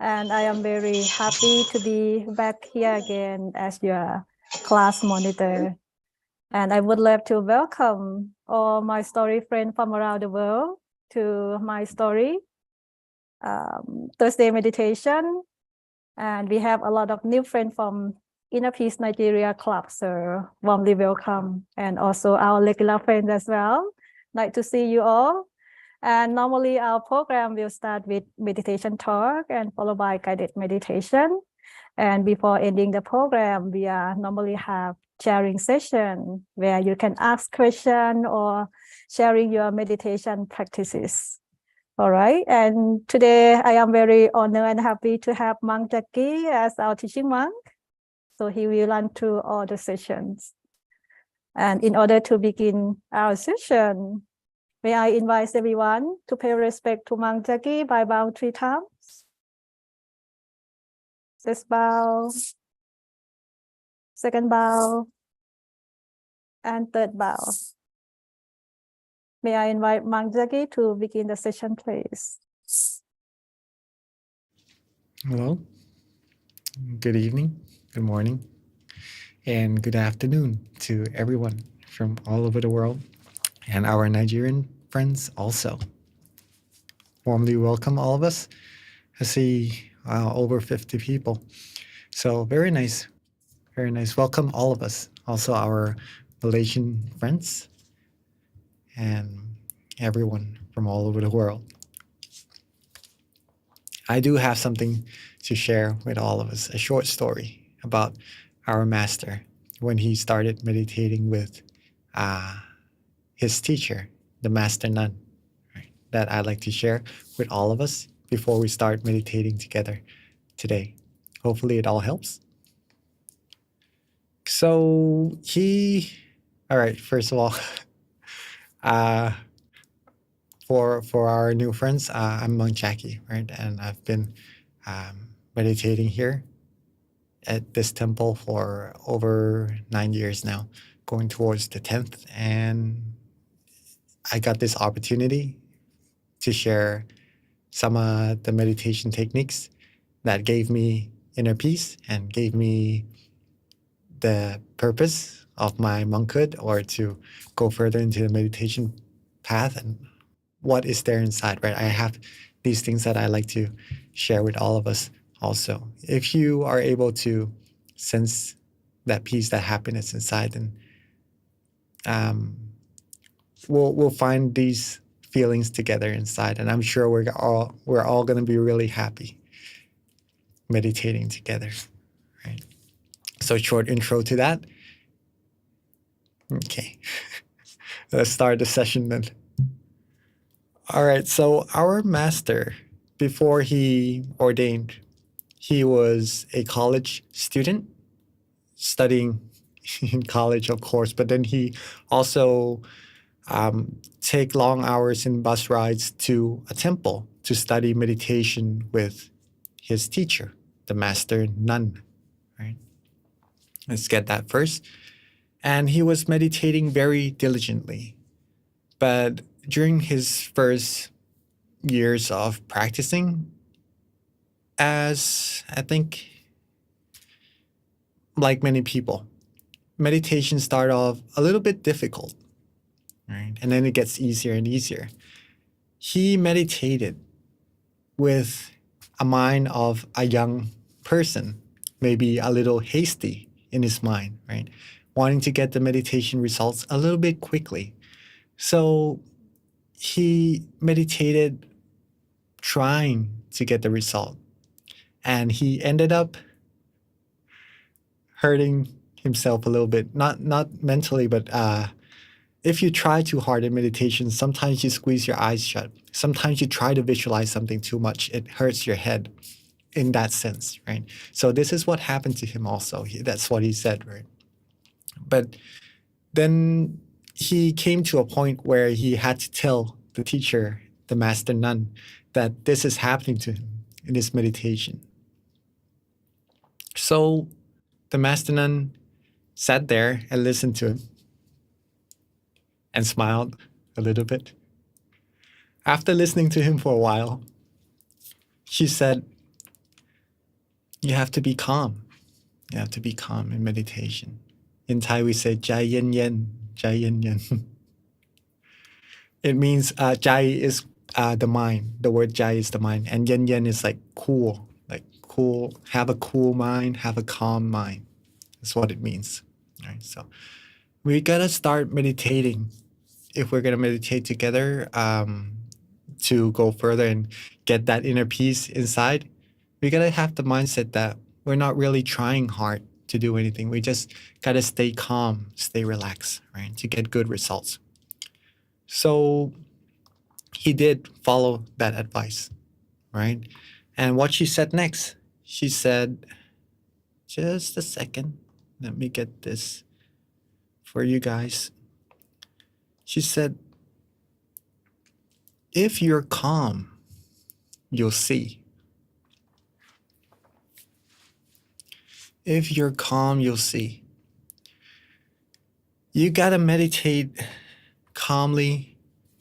And I am very happy to be back here again as your class monitor. And I would love to welcome all my story friends from around the world to my story Thursday meditation. And we have a lot of new friends from Inner Peace Nigeria Club, so warmly welcome. And also our regular friends as well. Like to see you all. And normally our program will start with meditation talk and followed by guided meditation. And before ending the program, we normally have sharing session where you can ask question or sharing your meditation practices. All right. And today I am very honored and happy to have Monk Jackie as our teaching monk. So he will run through all the sessions. And in order to begin our session, may I invite everyone to pay respect to Monk Jackie by bowing 3 times. First bow, second bow, and third bow. May I invite Monk Jackie to begin the session, please. Hello, good evening, good morning, and good afternoon to everyone from all over the world and our Nigerian friends also. Warmly welcome all of us. I see over 50 people. So very nice, very nice. Welcome all of us. Also our Malaysian friends and everyone from all over the world. I do have something to share with all of us, a short story about our master when he started meditating with his teacher, the master nun, right, that I'd like to share with all of us before we start meditating together today. Hopefully it all helps. So all right, first of all, for our new friends, I'm Monk Jackie, right? And I've been meditating here at this temple for over 9 years now, going towards the 10th. And I got this opportunity to share some of the meditation techniques that gave me inner peace and gave me the purpose of my monkhood, or to go further into the meditation path and what is there inside, right? I have these things that I like to share with all of us also. If you are able to sense that peace, that happiness inside, then we'll find these feelings together inside, and I'm sure we're all going to be really happy meditating together, right? So short intro to that. Okay, let's start the session then. All right, so our master, before he ordained, he was a college student studying in college, of course, but then he also take long hours in bus rides to a temple to study meditation with his teacher, the master nun, right? Let's get that first. And he was meditating very diligently. But during his first years of practicing, as I think, like many people, meditation started off a little bit difficult, right? And then it gets easier and easier. He meditated with a mind of a young person, maybe a little hasty in his mind, right? Wanting to get the meditation results a little bit quickly. So he meditated trying to get the result. And he ended up hurting himself a little bit, not mentally, but if you try too hard in meditation, sometimes you squeeze your eyes shut. Sometimes you try to visualize something too much. It hurts your head in that sense, right? So this is what happened to him also. That's what he said, right? But then he came to a point where he had to tell the teacher, the master nun, that this is happening to him in his meditation. So the master nun sat there and listened to him and smiled a little bit. After listening to him for a while, she said, you have to be calm. You have to be calm in meditation. In Thai, we say jai yen yen, jai yen yen. It means jai is the mind. The word jai is the mind. And yen yen is like cool. Have a cool mind, have a calm mind. That's what it means. Right? So we gotta start meditating. If we're gonna meditate together to go further and get that inner peace inside, we gotta have the mindset that we're not really trying hard to do anything. We just gotta stay calm, stay relaxed, right? To get good results. So he did follow that advice, right? And what she said next, she said, just a second, let me get this for you guys. She said, if you're calm, you'll see. If you're calm, you'll see. You gotta meditate calmly,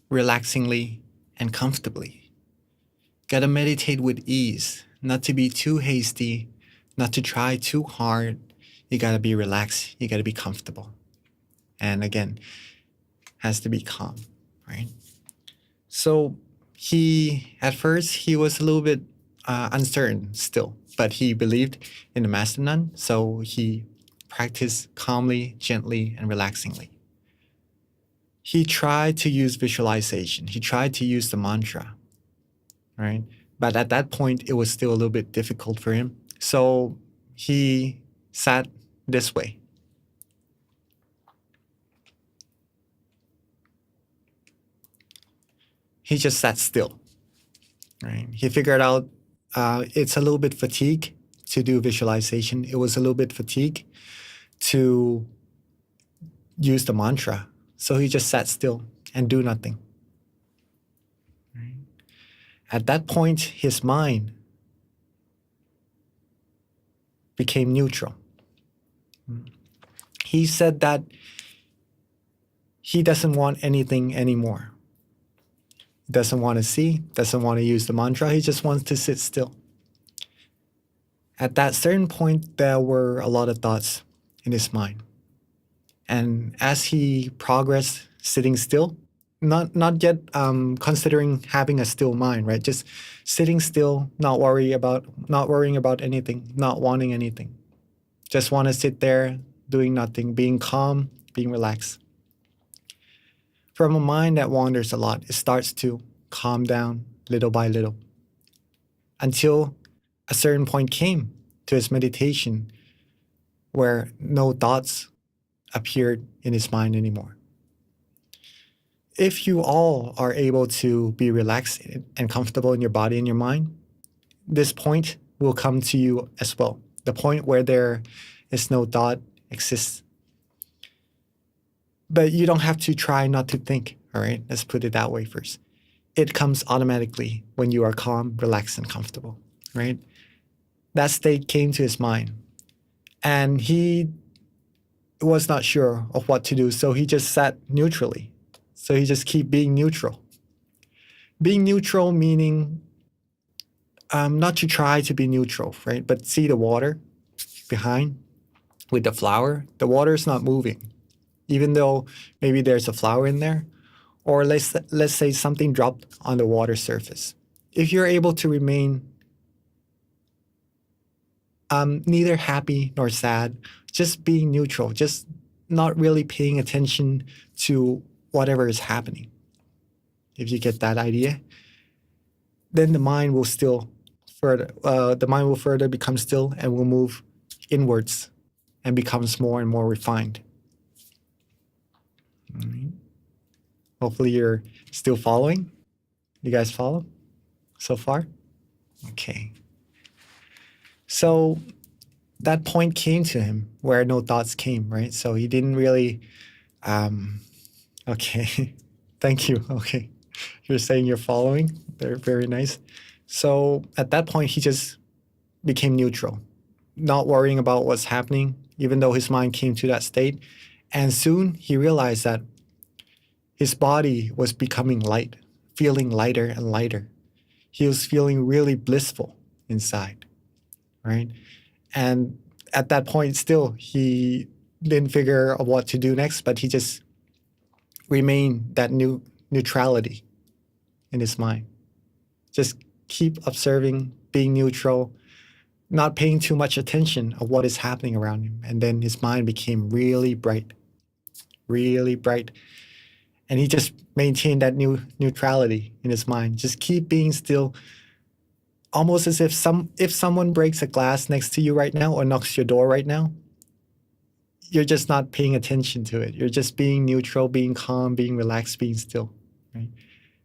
relaxingly, and comfortably. Gotta meditate with ease, not to be too hasty, not to try too hard. You gotta be relaxed, you gotta be comfortable. And again, has to be calm, right? So at first, he was a little bit uncertain still, but he believed in the Master Nun, so he practiced calmly, gently, and relaxingly. He tried to use visualization. He tried to use the mantra, right? But at that point, it was still a little bit difficult for him. So he sat this way. He just sat still, right? He figured out it's a little bit fatigue to do visualization. It was a little bit fatigue to use the mantra. So he just sat still and do nothing. Right? At that point, his mind became neutral. He said that he doesn't want anything anymore. Doesn't want to see, doesn't want to use the mantra. He just wants to sit still. At that certain point, there were a lot of thoughts in his mind. And as he progressed sitting still, not yet considering having a still mind, right? Just sitting still, not worrying about anything, not wanting anything. Just want to sit there doing nothing, being calm, being relaxed. From a mind that wanders a lot, it starts to calm down little by little until a certain point came to his meditation where no thoughts appeared in his mind anymore. If you all are able to be relaxed and comfortable in your body and your mind, this point will come to you as well. The point where there is no thought exists. But you don't have to try not to think, all right? Let's put it that way first. It comes automatically when you are calm, relaxed, and comfortable, right? That state came to his mind. And he was not sure of what to do, so he just sat neutrally. So he just keep being neutral. Being neutral meaning not to try to be neutral, right? But see the water behind with the flower. The water is not moving. Even though maybe there's a flower in there, or let's say something dropped on the water surface. If you're able to remain neither happy nor sad, just being neutral, just not really paying attention to whatever is happening. If you get that idea, then the mind will further become still and will move inwards and becomes more and more refined. Right. Hopefully you're still following. You guys follow so far? Okay. So that point came to him where no thoughts came, right? So he didn't really, okay, thank you. Okay, you're saying you're following. They're very nice. So at that point, he just became neutral, not worrying about what's happening, even though his mind came to that state. And soon he realized that his body was becoming light, feeling lighter and lighter. he was feeling really blissful inside, right? And at that point, still, he didn't figure out what to do next, but he just remained that neutrality in his mind. Just keep observing, being neutral, not paying too much attention of what is happening around him. And then his mind became really bright, really bright. And he just maintained that neutrality in his mind. Just keep being still, almost as if someone breaks a glass next to you right now or knocks your door right now, you're just not paying attention to it. You're just being neutral, being calm, being relaxed, being still, right?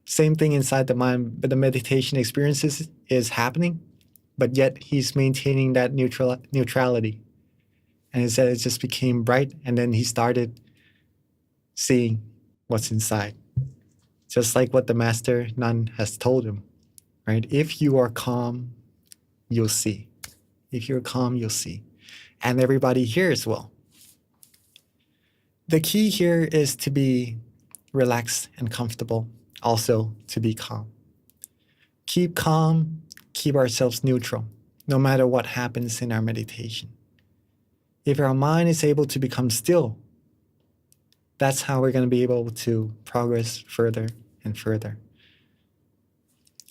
Same thing inside the mind, but the meditation experiences is happening, but yet he's maintaining that neutrality. And instead it just became bright, and then he started seeing what's inside. Just like what the master nun has told him, right? If you are calm, you'll see. If you're calm, you'll see. And everybody here as well. The key here is to be relaxed and comfortable, also to be calm. Keep calm, keep ourselves neutral, no matter what happens in our meditation. If our mind is able to become still, that's how we're going to be able to progress further and further.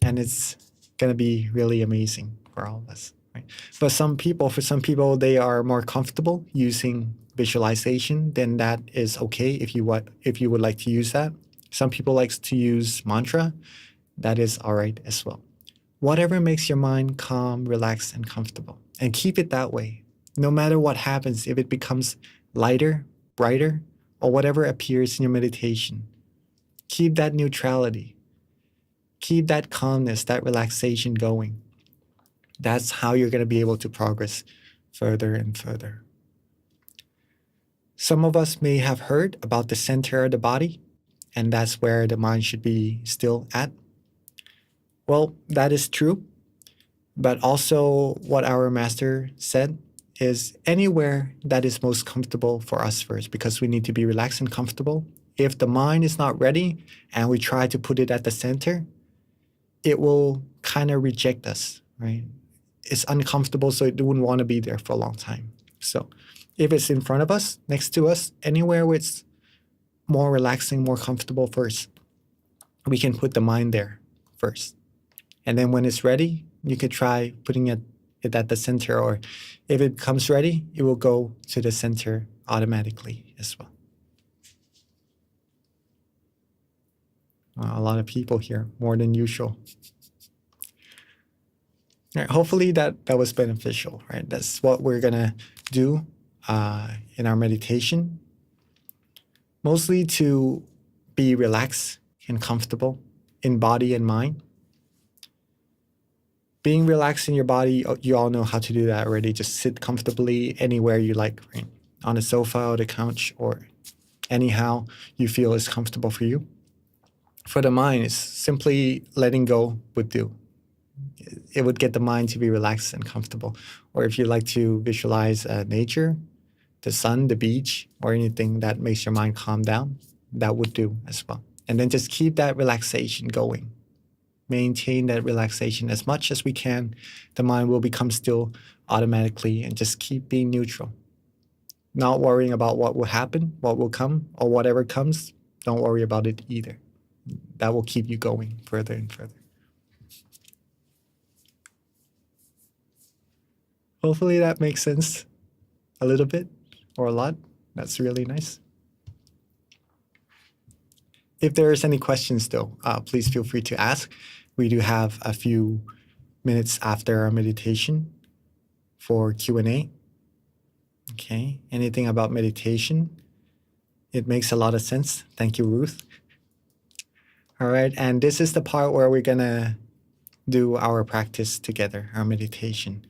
And it's going to be really amazing for all of us, right? But for some people, they are more comfortable using visualization, then that is okay if you would like to use that. Some people like to use mantra. That is all right as well. Whatever makes your mind calm, relaxed, and comfortable. And keep it that way. No matter what happens, if it becomes lighter, brighter, or whatever appears in your meditation, keep that neutrality. Keep that calmness, that relaxation going. That's how you're going to be able to progress further and further. Some of us may have heard about the center of the body, and that's where the mind should be still at. Well, that is true. But also what our master said is anywhere that is most comfortable for us first, because we need to be relaxed and comfortable. If the mind is not ready and we try to put it at the center, it will kind of reject us, right? It's uncomfortable, so it wouldn't want to be there for a long time. So if it's in front of us, next to us, anywhere where it's more relaxing, more comfortable first, we can put the mind there first. And then when it's ready, you could try putting it at the center, or if it becomes ready, it will go to the center automatically as well. A lot of people here, more than usual. Right, hopefully that was beneficial, right? That's what we're gonna do in our meditation, mostly to be relaxed and comfortable in body and mind. Being relaxed in your body, you all know how to do that already. Just sit comfortably anywhere you like, right? On the sofa or the couch, or anyhow you feel is comfortable for you. For the mind, it's simply letting go would do. It would get the mind to be relaxed and comfortable. Or if you like to visualize nature, the sun, the beach, or anything that makes your mind calm down, that would do as well. And then just keep that relaxation going. Maintain that relaxation as much as we can. The mind will become still automatically, and just keep being neutral. Not worrying about what will happen, what will come, or whatever comes. Don't worry about it either. That will keep you going further and further. Hopefully that makes sense a little bit or a lot. That's really nice. If there's any questions though, please feel free to ask. We do have a few minutes after our meditation for Q&A. Okay, anything about meditation? It makes a lot of sense. Thank you, Ruth. All right, and this is the part where we're gonna do our practice together, our meditation.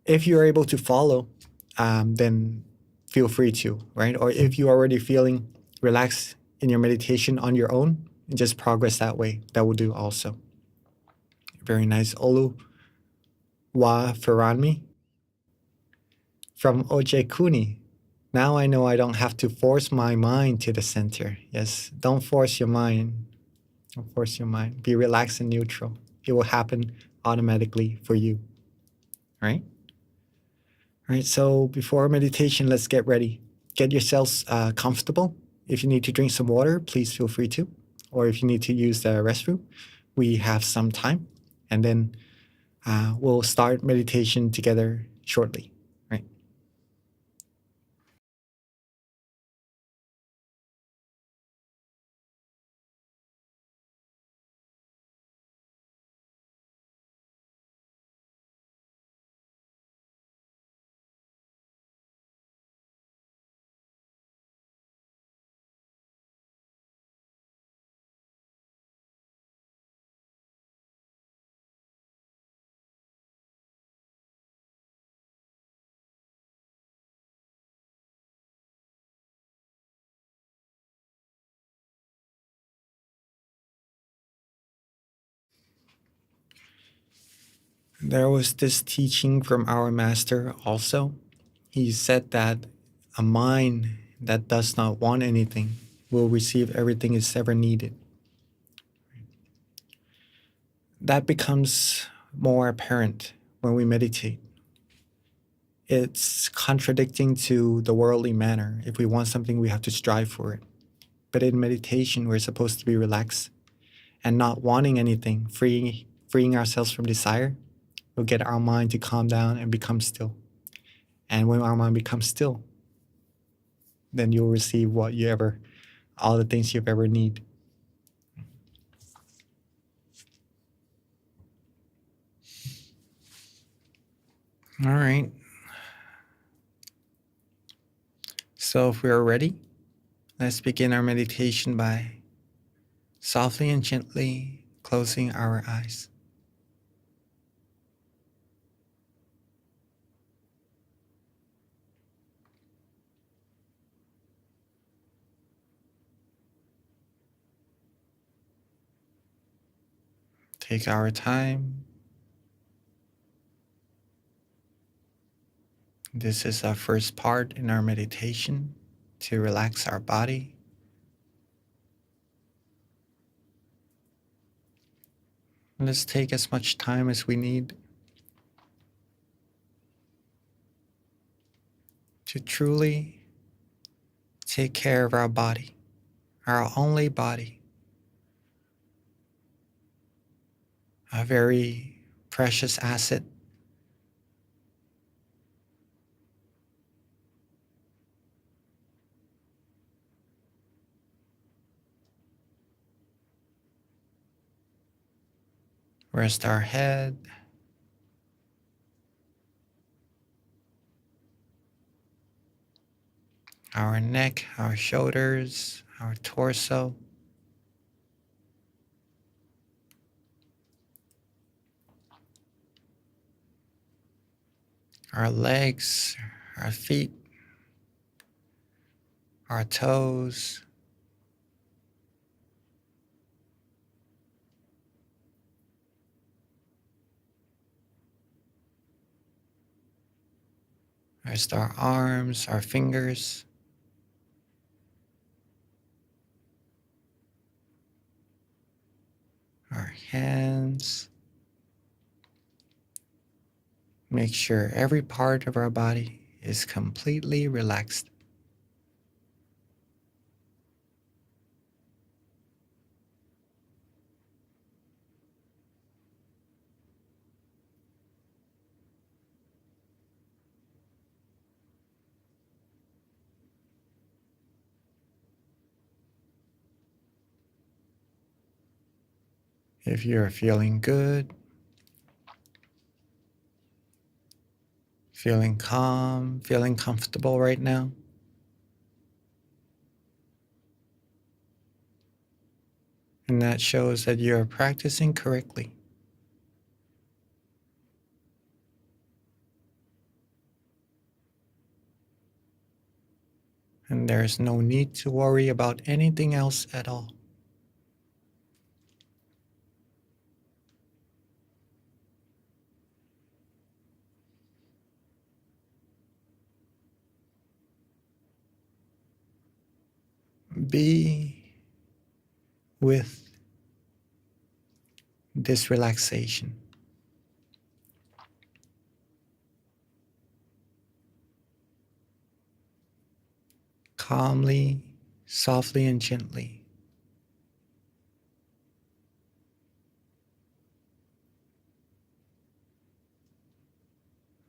If you're able to follow, then feel free to, right? Or if you're already feeling relaxed in your meditation on your own, just progress that way. That will do also. Very nice. Olu Wa Faranmi from Oje Kuni. Now I know I don't have to force my mind to the center. Yes, don't force your mind. Don't force your mind. Be relaxed and neutral. It will happen automatically for you, right? All right, so before meditation, let's get ready. Get yourselves comfortable. If you need to drink some water, please feel free to. Or if you need to use the restroom, we have some time. And then we'll start meditation together shortly, right? There was this teaching from our master also. He said that a mind that does not want anything will receive everything it's ever needed. That becomes more apparent when we meditate. It's contradicting to the worldly manner. If we want something, we have to strive for it. But in meditation, we're supposed to be relaxed and not wanting anything, freeing ourselves from desire. We'll get our mind to calm down and become still. And when our mind becomes still, then you'll receive all the things you've ever need. All right. So if we are ready, let's begin our meditation by softly and gently closing our eyes. Take our time. This is our first part in our meditation to relax our body. Let's take as much time as we need to truly take care of our body, our only body, a very precious asset. Rest our head, our neck, our shoulders, our torso, our legs, our feet, our toes, rest our arms, our fingers, our hands. Make sure every part of our body is completely relaxed. If you're feeling good, feeling calm, feeling comfortable right now, and that shows that you're practicing correctly. And there's no need to worry about anything else at all. Be with this relaxation. Calmly, softly, and gently.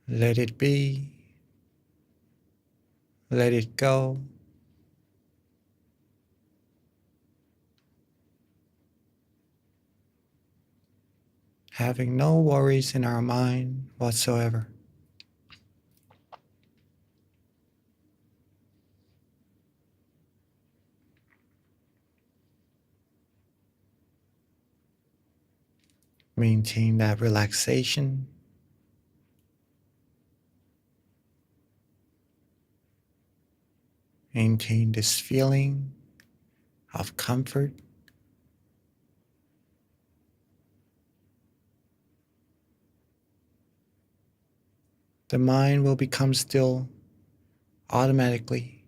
Let it be. Let it go. Having no worries in our mind whatsoever. Maintain that relaxation. Maintain this feeling of comfort. The mind will become still automatically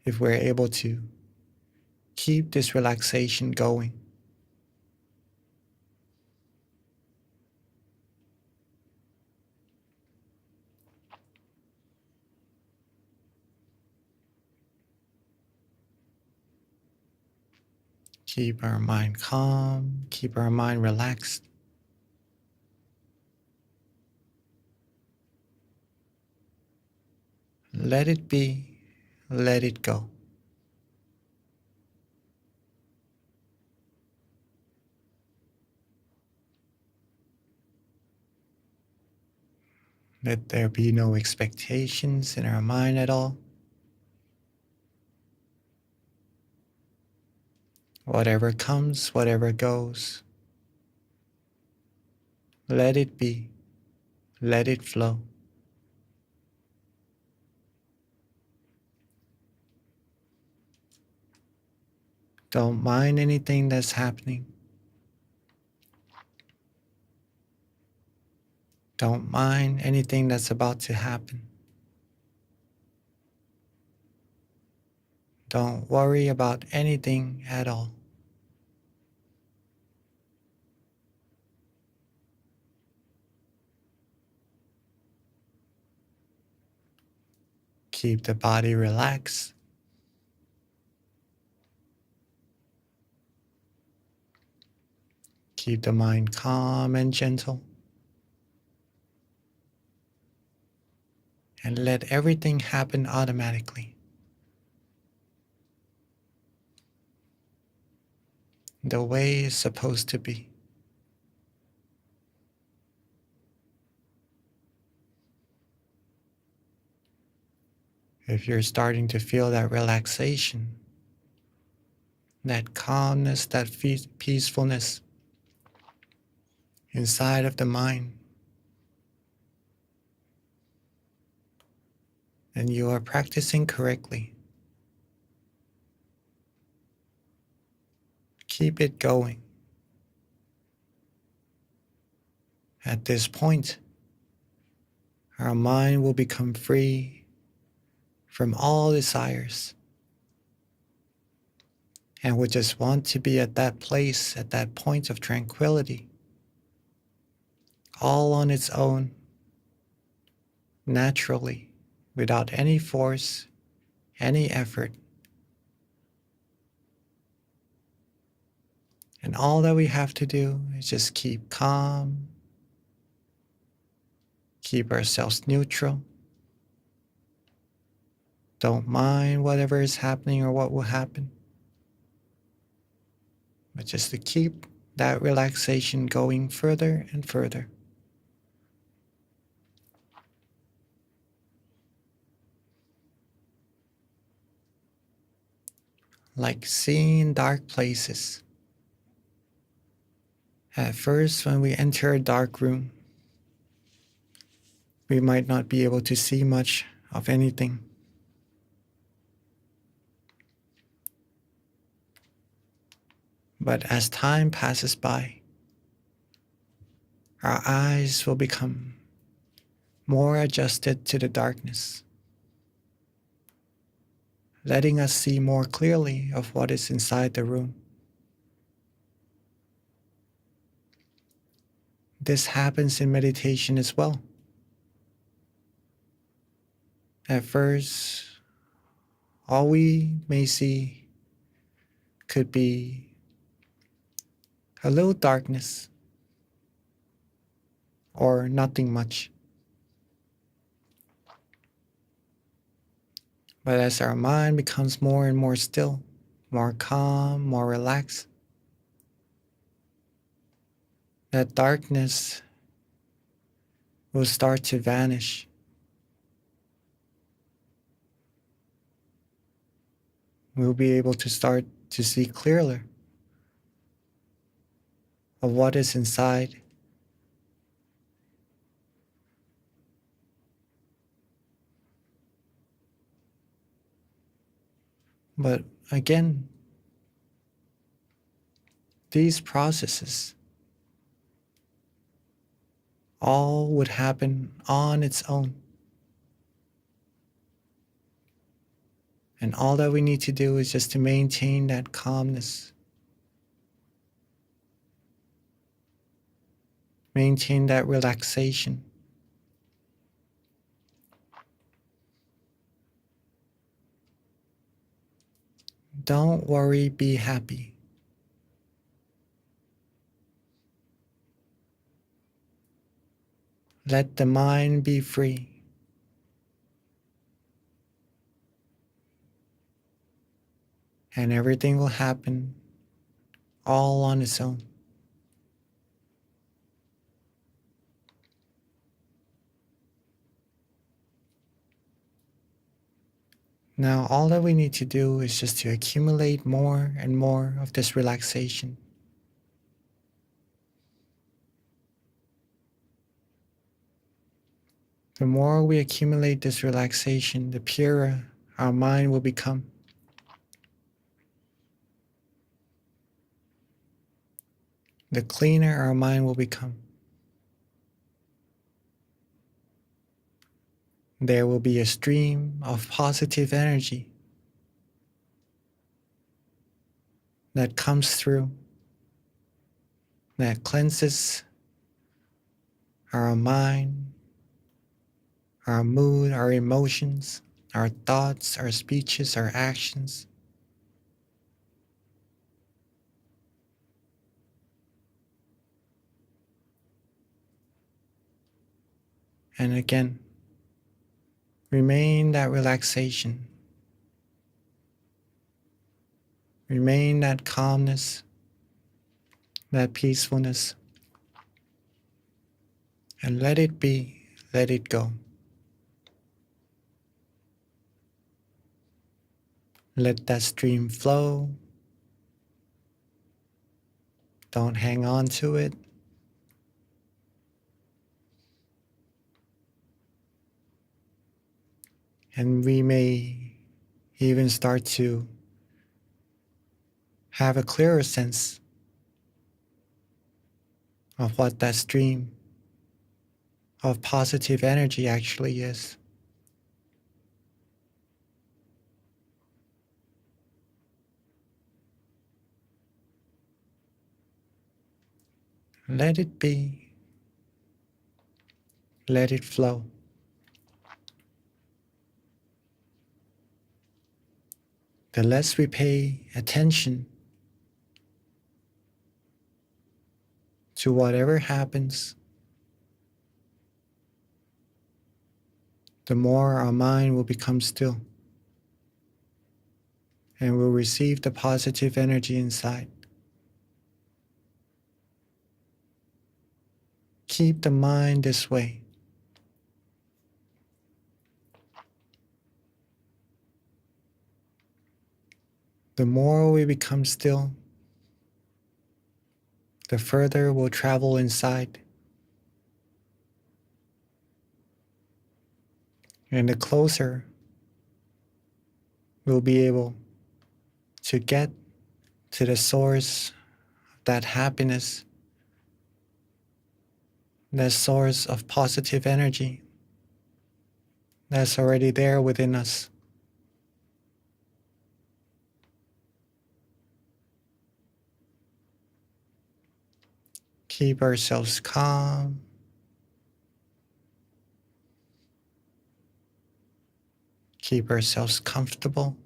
if we're able to keep this relaxation going. Keep our mind calm, keep our mind relaxed. Let it be, let it go. Let there be no expectations in our mind at all. Whatever comes, whatever goes, let it be, let it flow. Don't mind anything that's happening. Don't mind anything that's about to happen. Don't worry about anything at all. Keep the body relaxed. Keep the mind calm and gentle. And let everything happen automatically. The way it's supposed to be. If you're starting to feel that relaxation, that calmness, that peacefulness inside of the mind, then you are practicing correctly. Keep it going. At this point, our mind will become free from all desires and will just want to be at that place, at that point of tranquility, all on its own, naturally, without any force, any effort. And all that we have to do is just keep calm, keep ourselves neutral. Don't mind whatever is happening or what will happen. But just to keep that relaxation going further and further. Like seeing dark places. At first, when we enter a dark room, we might not be able to see much of anything. But as time passes by, our eyes will become more adjusted to the darkness, letting us see more clearly of what is inside the room. This happens in meditation as well. At first, all we may see could be a little darkness or nothing much. But as our mind becomes more and more still, more calm, more relaxed, that darkness will start to vanish. We'll be able to start to see clearer of what is inside. But again, these processes all would happen on its own. And all that we need to do is just to maintain that calmness, maintain that relaxation. Don't worry, be happy. Let the mind be free. And everything will happen all on its own. Now, all that we need to do is just to accumulate more and more of this relaxation. The more we accumulate this relaxation, the purer our mind will become. The cleaner our mind will become. There will be a stream of positive energy that comes through, that cleanses our mind, our mood, our emotions, our thoughts, our speeches, our actions. And again, remain that relaxation. Remain that calmness, that peacefulness. And let it be, let it go. Let that stream flow. Don't hang on to it. And we may even start to have a clearer sense of what that stream of positive energy actually is. Let it be. Let it flow. The less we pay attention to whatever happens, the more our mind will become still and will receive the positive energy inside. Keep the mind this way. The more we become still, the further we'll travel inside. And the closer we'll be able to get to the source of that happiness, that source of positive energy that's already there within us. Keep ourselves calm. Keep ourselves comfortable.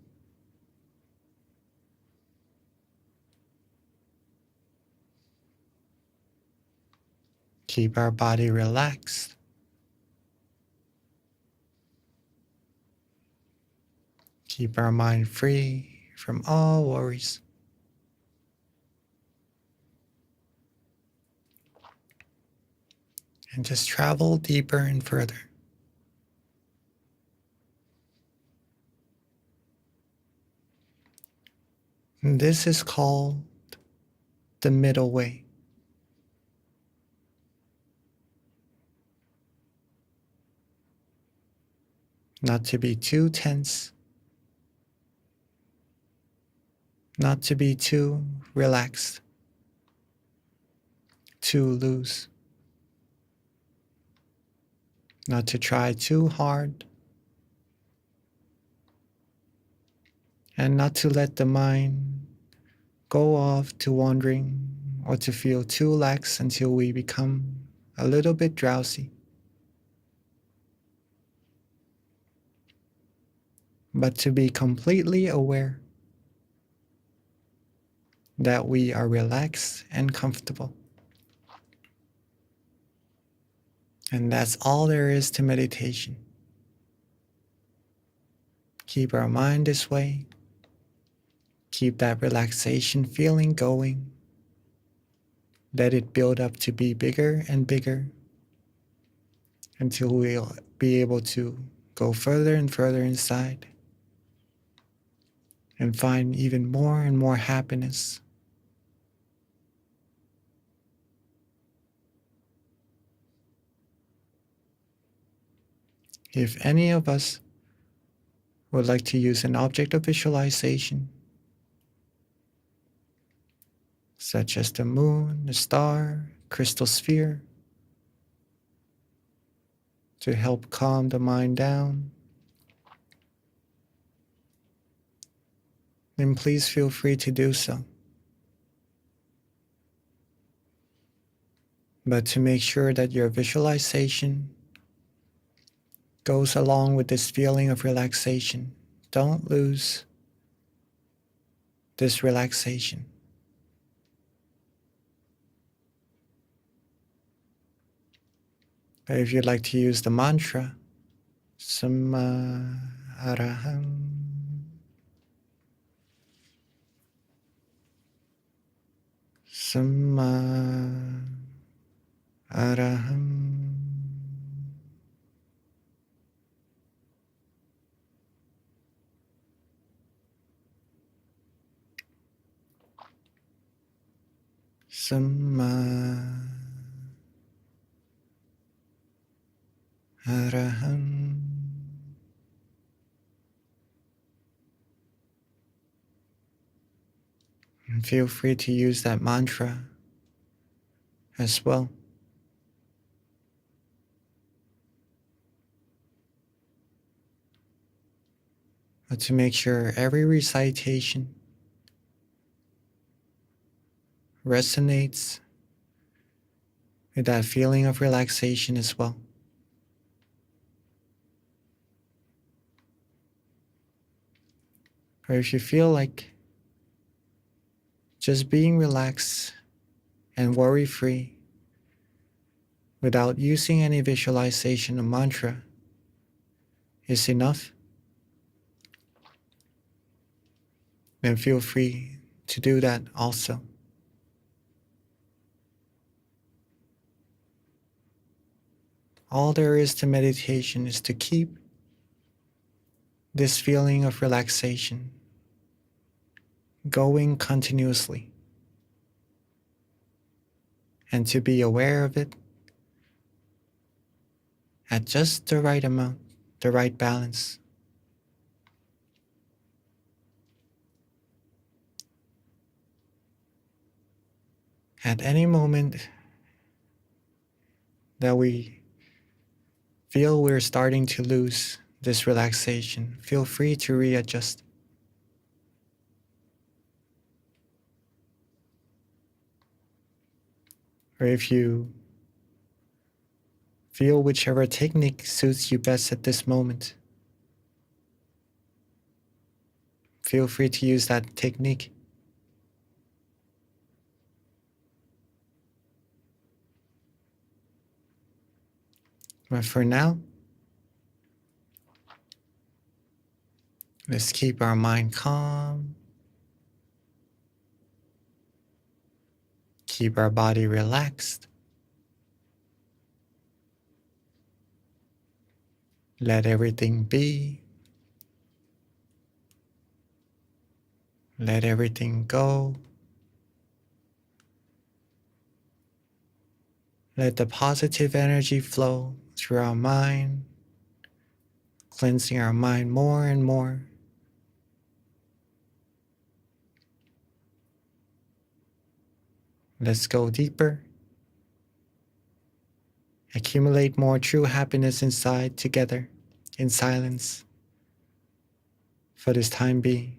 Keep our body relaxed. Keep our mind free from all worries. And just travel deeper and further. And this is called the middle way. Not to be too tense. Not to be too relaxed. Too loose. Not to try too hard. And not to let the mind go off to wandering or to feel too lax until we become a little bit drowsy. But to be completely aware that we are relaxed and comfortable. And that's all there is to meditation. Keep our mind this way. Keep that relaxation feeling going. Let it build up to be bigger and bigger until we'll be able to go further and further inside and find even more and more happiness. If any of us would like to use an object of visualization, such as the moon, the star, crystal sphere, to help calm the mind down, then please feel free to do so. But to make sure that your visualization goes along with this feeling of relaxation, don't lose this relaxation. But if you'd like to use the mantra, Samma Araham, Samma Araham, Samma Araham. And feel free to use that mantra as well. But to make sure every recitation resonates with that feeling of relaxation as well. Or if you feel like just being relaxed and worry-free without using any visualization or mantra is enough, then feel free to do that also. All there is to meditation is to keep this feeling of relaxation going continuously and to be aware of it at just the right amount, the right balance. At any moment that we feel we're starting to lose this relaxation, feel free to readjust. or if you feel whichever technique suits you best at this moment, feel free to use that technique. But for now, let's keep our mind calm, keep our body relaxed. Let everything be. Let everything go. Let the positive energy flow through our mind, cleansing our mind more and more. Let's go deeper. Accumulate more true happiness inside together, in silence, for this time being.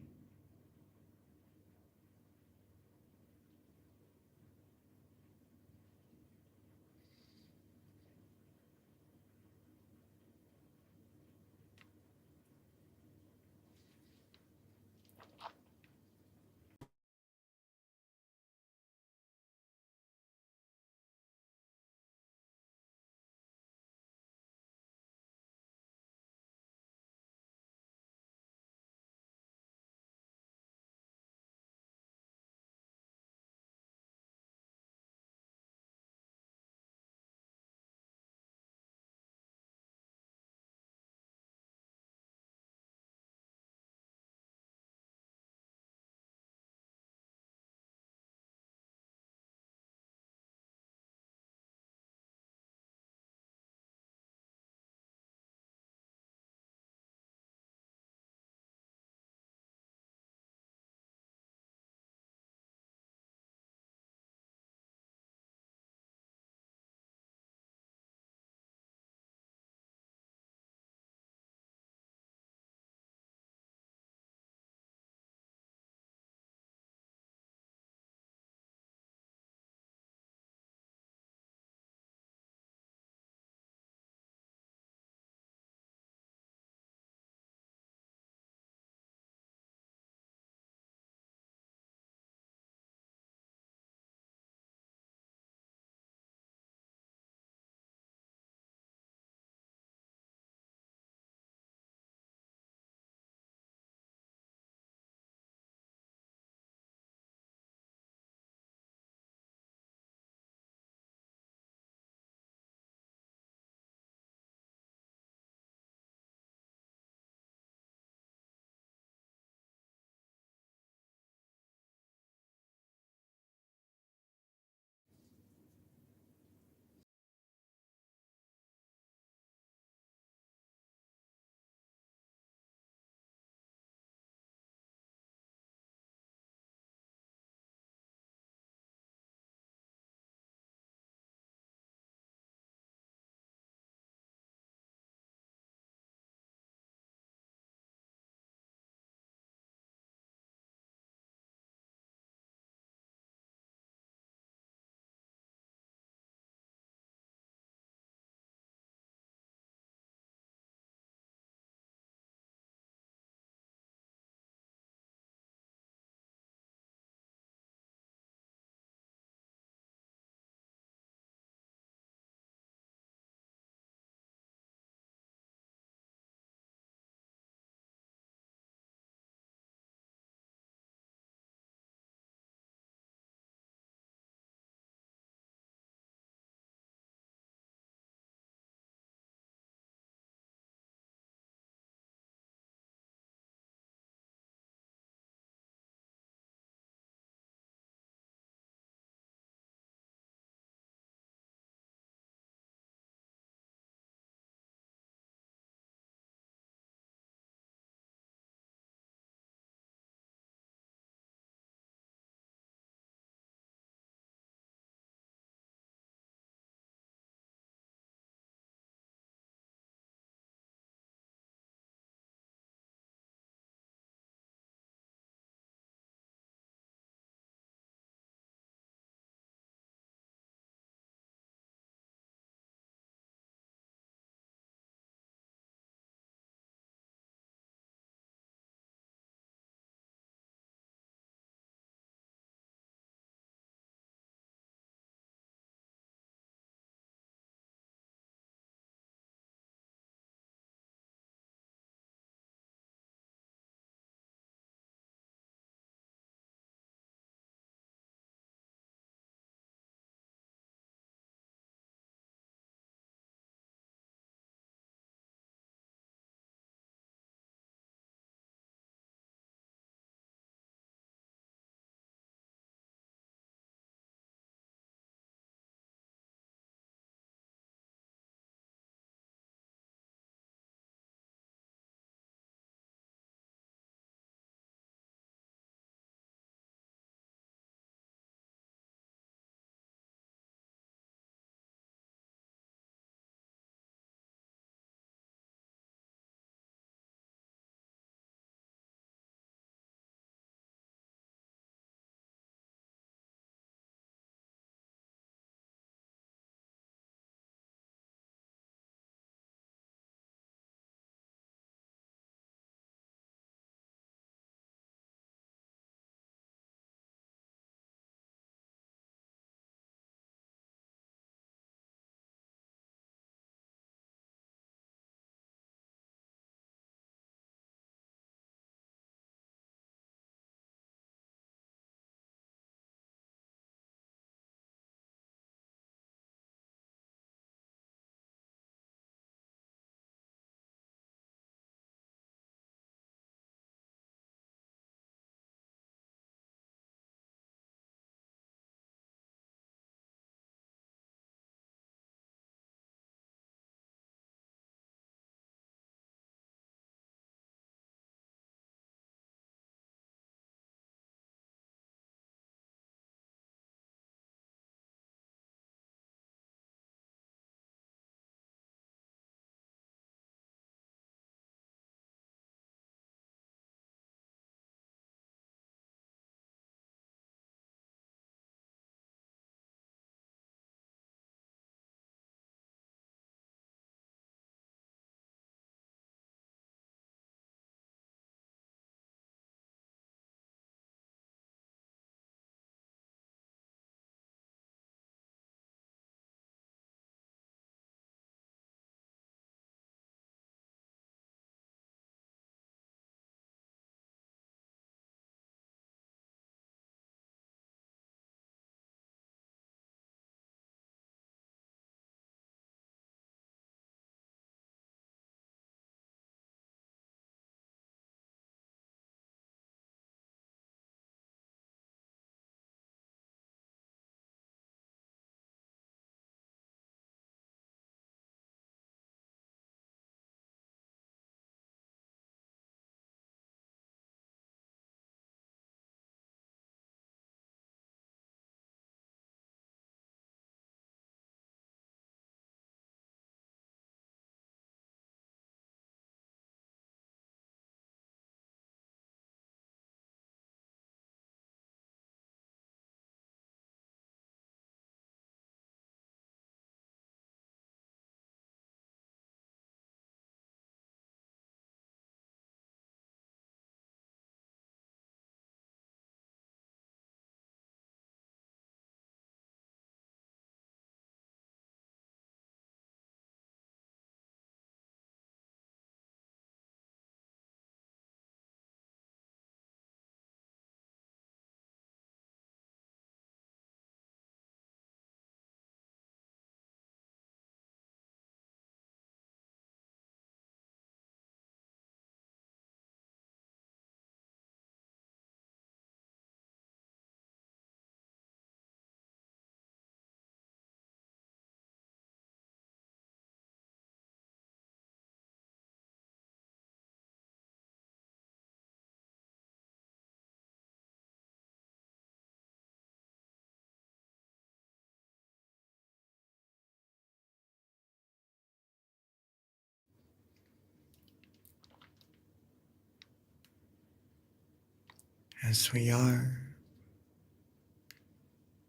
as we are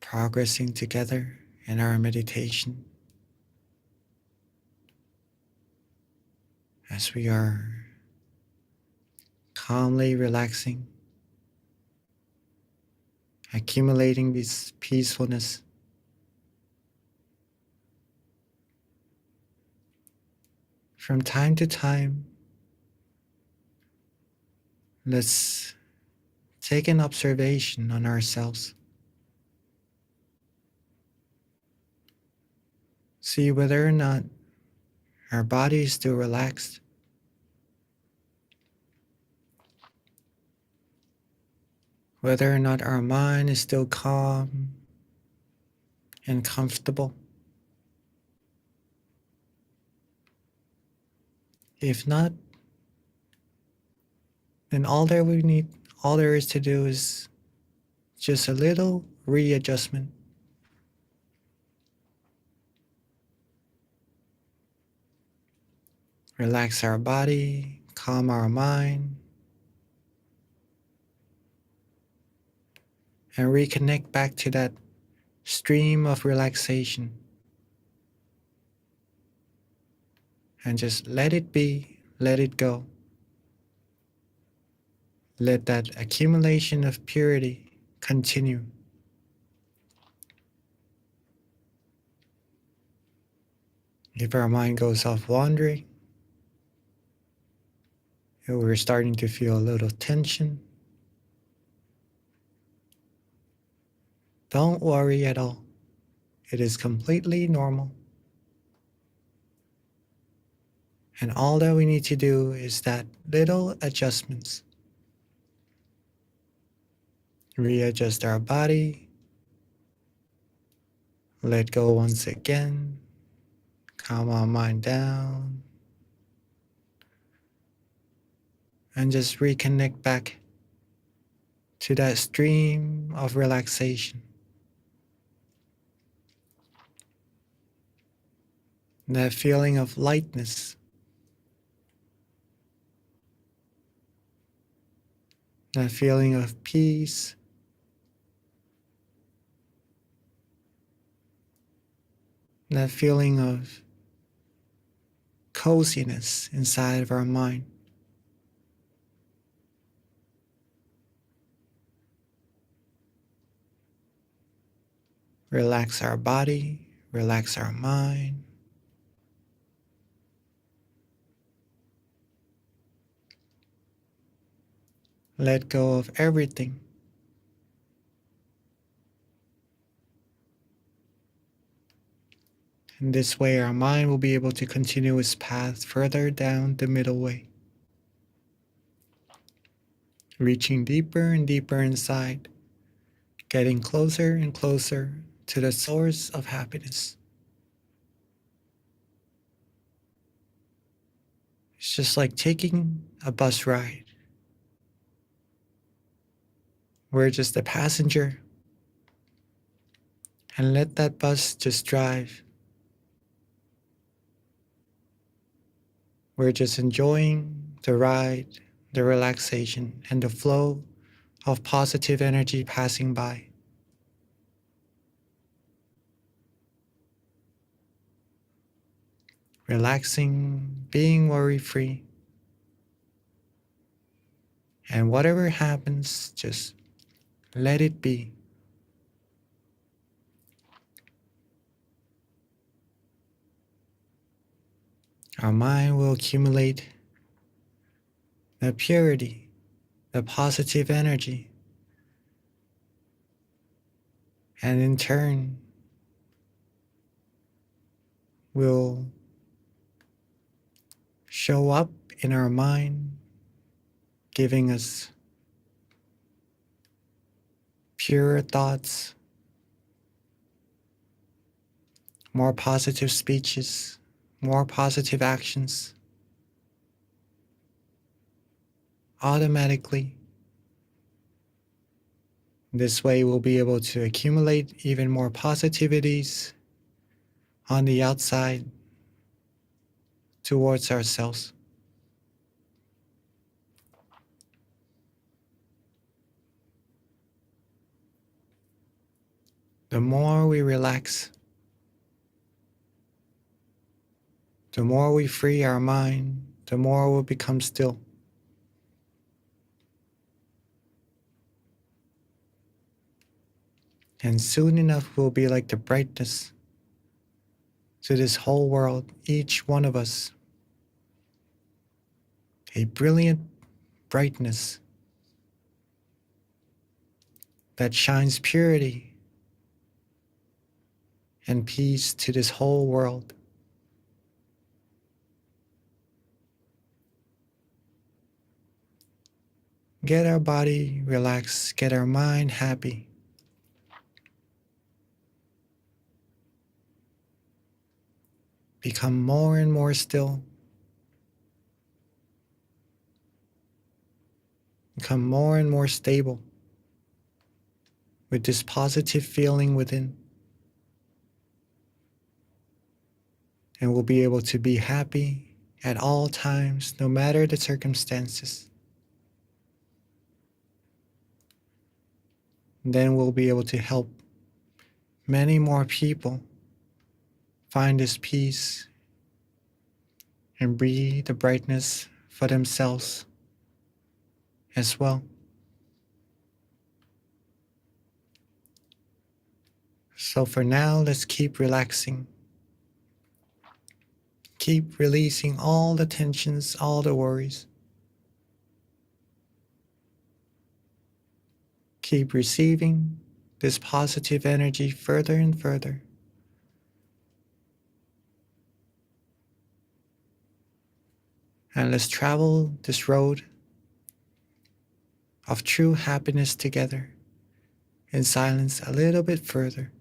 progressing together in our meditation, as we are calmly relaxing, accumulating this peacefulness. From time to time, let's take an observation on ourselves. See whether or not our body is still relaxed, whether or not our mind is still calm and comfortable. If not, then all there is to do is just a little readjustment. Relax our body, calm our mind, and reconnect back to that stream of relaxation. And just let it be, let it go. Let that accumulation of purity continue. If our mind goes off wandering, if we're starting to feel a little tension, don't worry at all. It is completely normal. And all that we need to do is that little adjustments. Readjust our body. Let go once again. Calm our mind down. And just reconnect back to that stream of relaxation. That feeling of lightness. That feeling of peace. That feeling of coziness inside of our mind. Relax our body, relax our mind. Let go of everything. In this way, our mind will be able to continue its path further down the middle way, reaching deeper and deeper inside, getting closer and closer to the source of happiness. It's just like taking a bus ride. We're just a passenger, and let that bus just drive. We're just enjoying the ride, the relaxation, and the flow of positive energy passing by. Relaxing, being worry-free. And whatever happens, just let it be. Our mind will accumulate the purity, the positive energy, and in turn will show up in our mind, giving us pure thoughts, more positive speeches, more positive actions. Automatically, this way we'll be able to accumulate even more positivities on the outside towards ourselves. the more we relax, the more we free our mind, the more we'll become still. And soon enough, we'll be like the brightness to this whole world, each one of us. A brilliant brightness that shines purity and peace to this whole world. Get our body relaxed, get our mind happy. Become more and more still. Become more and more stable with this positive feeling within. And we'll be able to be happy at all times, no matter the circumstances. And then we'll be able to help many more people find this peace and breathe the brightness for themselves as well. So for now, let's keep relaxing. Keep releasing all the tensions, all the worries. Keep receiving this positive energy further and further. And let's travel this road of true happiness together in silence a little bit further.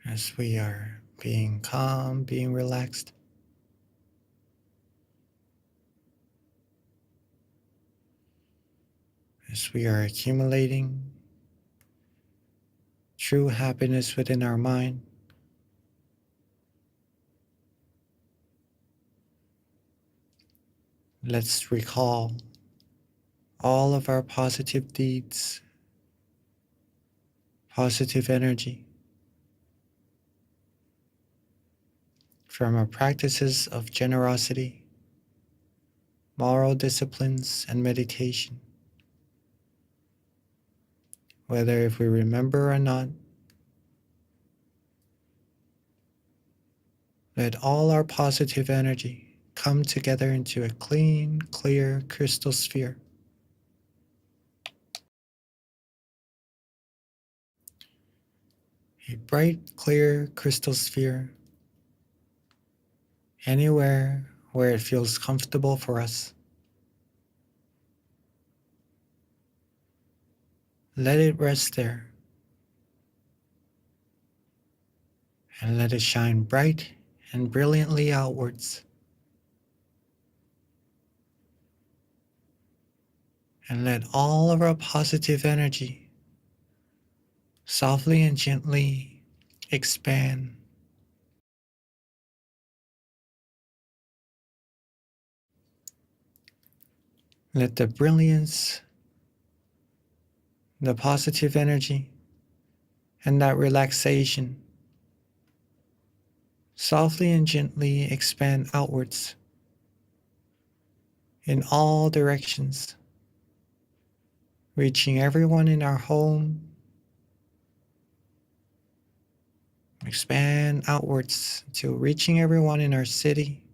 as we are being calm, being relaxed. As we are accumulating true happiness within our mind, let's recall all of our positive deeds, positive energy from our practices of generosity, moral disciplines, and meditation. Whether if we remember or not, let all our positive energy come together into a clean, clear crystal sphere. A bright, clear crystal sphere, anywhere where it feels comfortable for us. Let it rest there and let it shine bright and brilliantly outwards. And let all of our positive energy softly and gently expand. Let the brilliance, the positive energy, and that relaxation softly and gently expand outwards in all directions, reaching everyone in our home, expand outwards to reaching everyone in our city,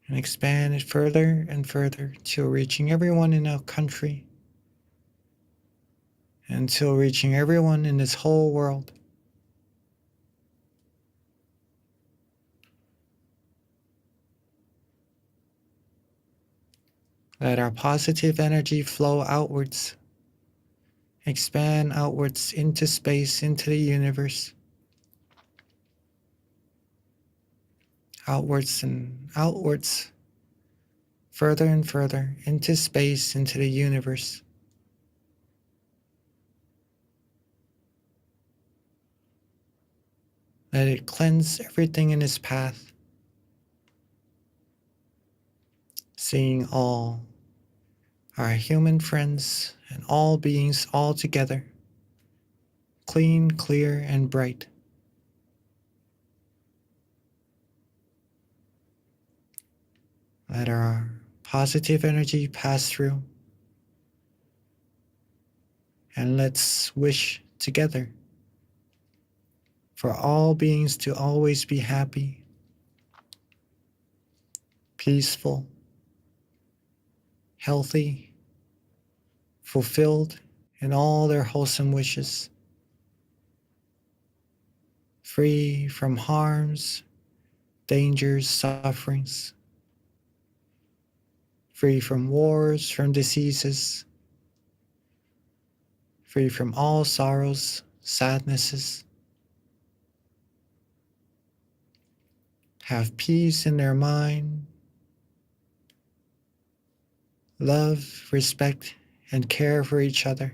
and expand it further and further to reaching everyone in our country, until reaching everyone in this whole world. Let our positive energy flow outwards, expand outwards into space, into the universe, outwards and outwards, further and further into space, into the universe. Let it cleanse everything in its path, seeing all our human friends and all beings all together, clean, clear, and bright. Let our positive energy pass through, and let's wish together for all beings to always be happy, peaceful, healthy, fulfilled in all their wholesome wishes, free from harms, dangers, sufferings, free from wars, from diseases, free from all sorrows, sadnesses, have peace in their mind, love, respect, and care for each other.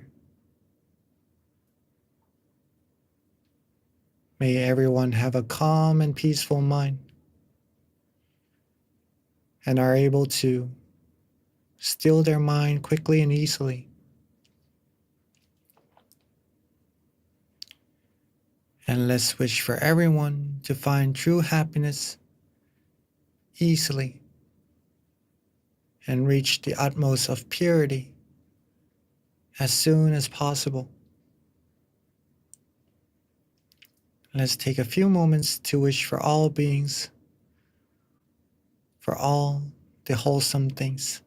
May everyone have a calm and peaceful mind and are able to still their mind quickly and easily. And let's wish for everyone to find true happiness easily and reach the utmost of purity as soon as possible. Let's take a few moments to wish for all beings, for all the wholesome things.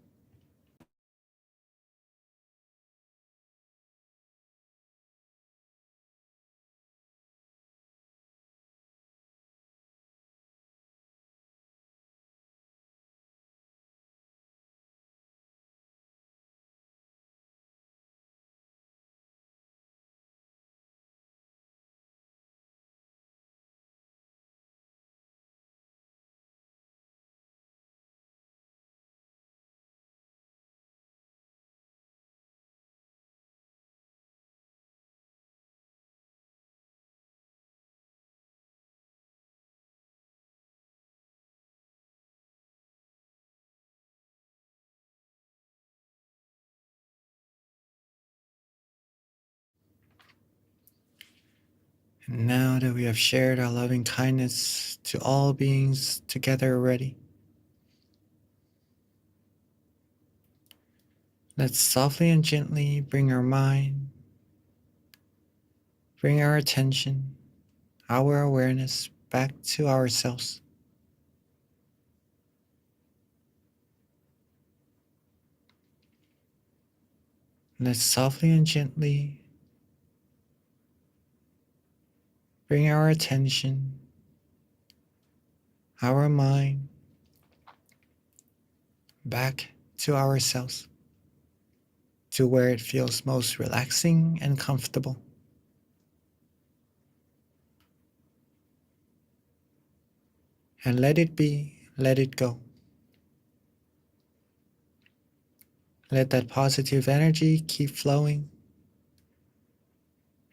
And now that we have shared our loving kindness to all beings together already, let's softly and gently bring our mind, bring our attention, our awareness back to ourselves. Let's softly and gently bring our attention, our mind, back to ourselves, to where it feels most relaxing and comfortable. And let it be, let it go. Let that positive energy keep flowing.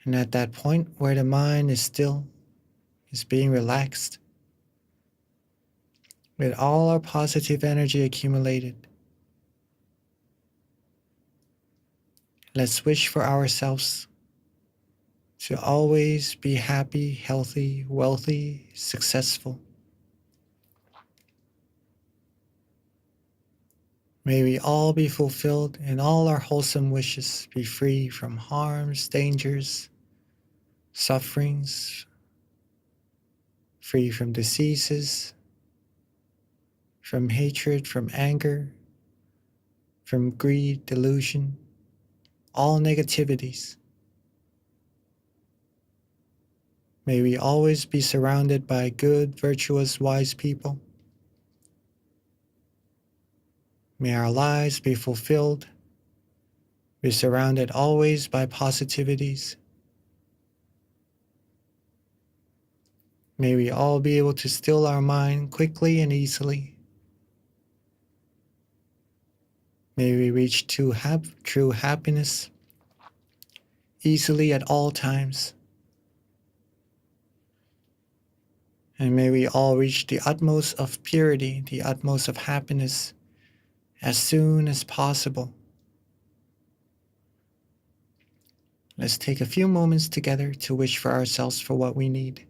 And at that point where the mind is still, is being relaxed, with all our positive energy accumulated, let's wish for ourselves to always be happy, healthy, wealthy, successful. May we all be fulfilled and all our wholesome wishes be free from harms, dangers, sufferings, free from diseases, from hatred, from anger, from greed, delusion, all negativities. May we always be surrounded by good, virtuous, wise people. May our lives be fulfilled, be surrounded always by positivities. May we all be able to still our mind quickly and easily. May we reach true happiness easily at all times. And may we all reach the utmost of purity, the utmost of happiness as soon as possible. Let's take a few moments together to wish for ourselves for what we need.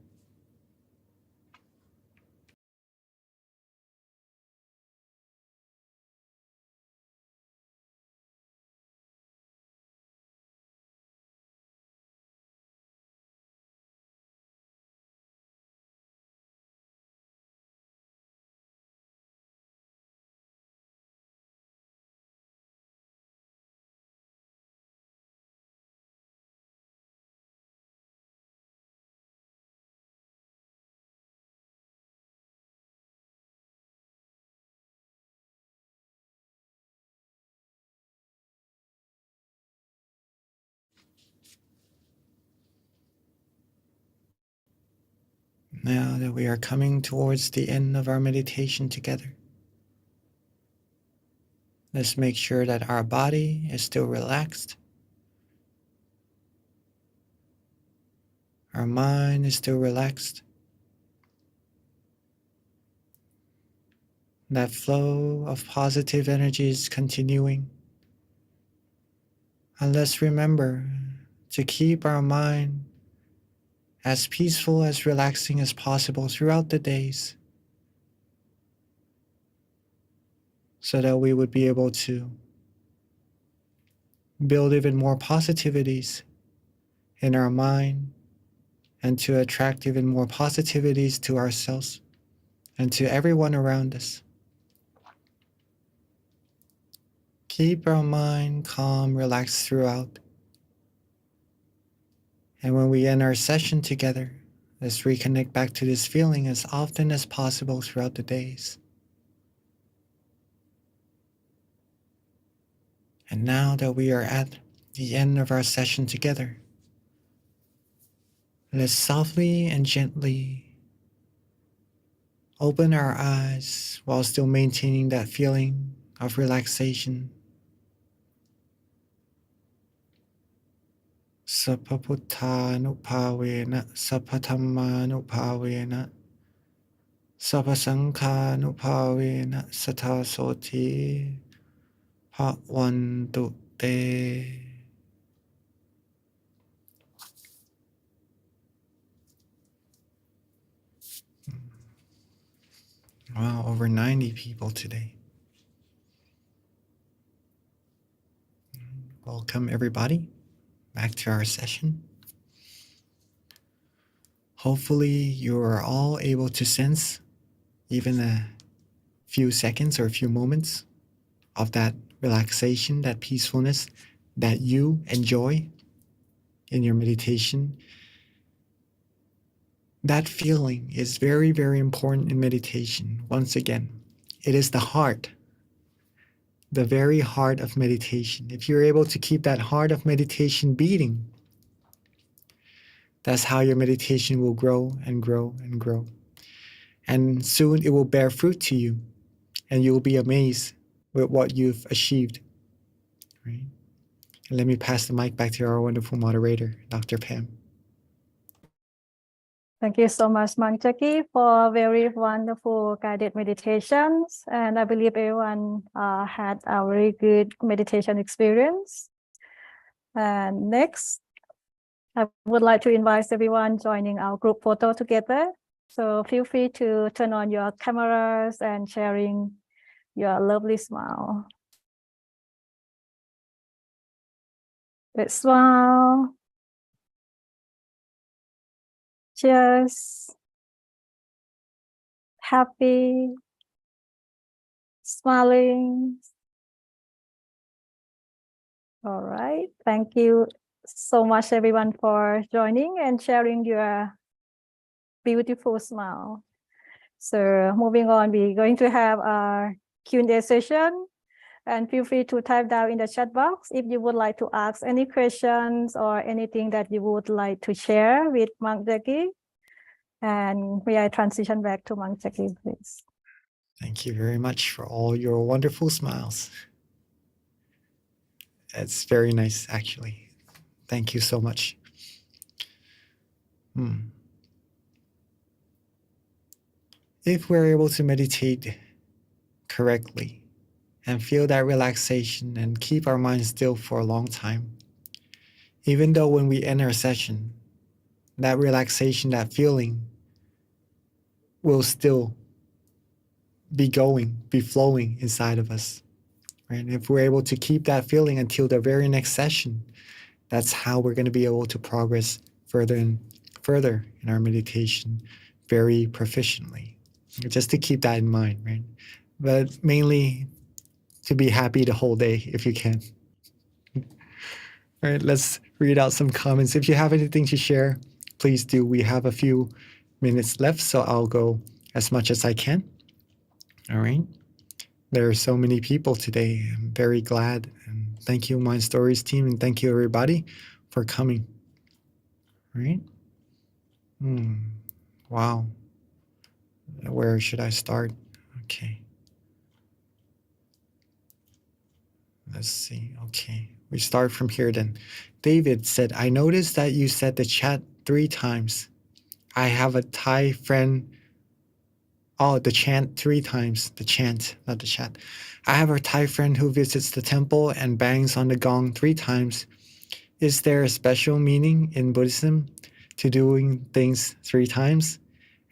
Now that we are coming towards the end of our meditation together, let's make sure that our body is still relaxed. Our mind is still relaxed. That flow of positive energy is continuing. And let's remember to keep our mind as peaceful, as relaxing as possible throughout the days, so that we would be able to build even more positivities in our mind and to attract even more positivities to ourselves and to everyone around us. Keep our mind calm, relaxed throughout. And when we end our session together, let's reconnect back to this feeling as often as possible throughout the days. And now that we are at the end of our session together, let's softly and gently open our eyes while still maintaining that feeling of relaxation. Sappaputtanupavena, sappathammanupavena, sappasangkhanupavena, sathasoti bhavantu te. Wow, over 90 people today. Welcome, everybody, back to our session. Hopefully, you are all able to sense even a few seconds or a few moments of that relaxation, that peacefulness that you enjoy in your meditation. That feeling is very, very important in meditation. Once again, it is the heart, the very heart of meditation. If you're able to keep that heart of meditation beating, that's how your meditation will grow and grow and grow. And soon it will bear fruit to you, and you will be amazed with what you've achieved. Right? And let me pass the mic back to our wonderful moderator, Dr. Pam. Thank you so much, Mang Jackie, for very wonderful guided meditations. And I believe everyone had a very good meditation experience. And next, I would like to invite everyone joining our group photo together. So feel free to turn on your cameras and sharing your lovely smile. Let's smile. Cheers. Happy. Smiling. All right. Thank you so much, everyone, for joining and sharing your beautiful smile. So moving on, we're going to have our Q&A session. And feel free to type down in the chat box if you would like to ask any questions or anything that you would like to share with Mang Jackie. And may I transition back to Mang Jackie, please. Thank you very much for all your wonderful smiles. It's very nice, actually. Thank you so much. If we're able to meditate correctly and feel that relaxation and keep our mind still for a long time, even though when we end our session, that relaxation, that feeling will still be going, be flowing inside of us. Right? If we're able to keep that feeling until the very next session, that's how we're going to be able to progress further and further in our meditation very proficiently. Just to keep that in mind, right? But mainly to be happy the whole day if you can. All right, let's read out some comments. If you have anything to share, please do. We have a few minutes left, so I'll go as much as I can. All right. There are so many people today. I'm very glad. And thank you, Mind Stories team, and thank you, everybody, for coming. All right. Wow. Where should I start? Okay. Let's see. Okay. We start from here then. David said, I noticed that you said the chat 3 times. I have a Thai friend. Oh, the chant 3 times. The chant, not the chat. I have a Thai friend who visits the temple and bangs on the gong 3 times. Is there a special meaning in Buddhism to doing things 3 times?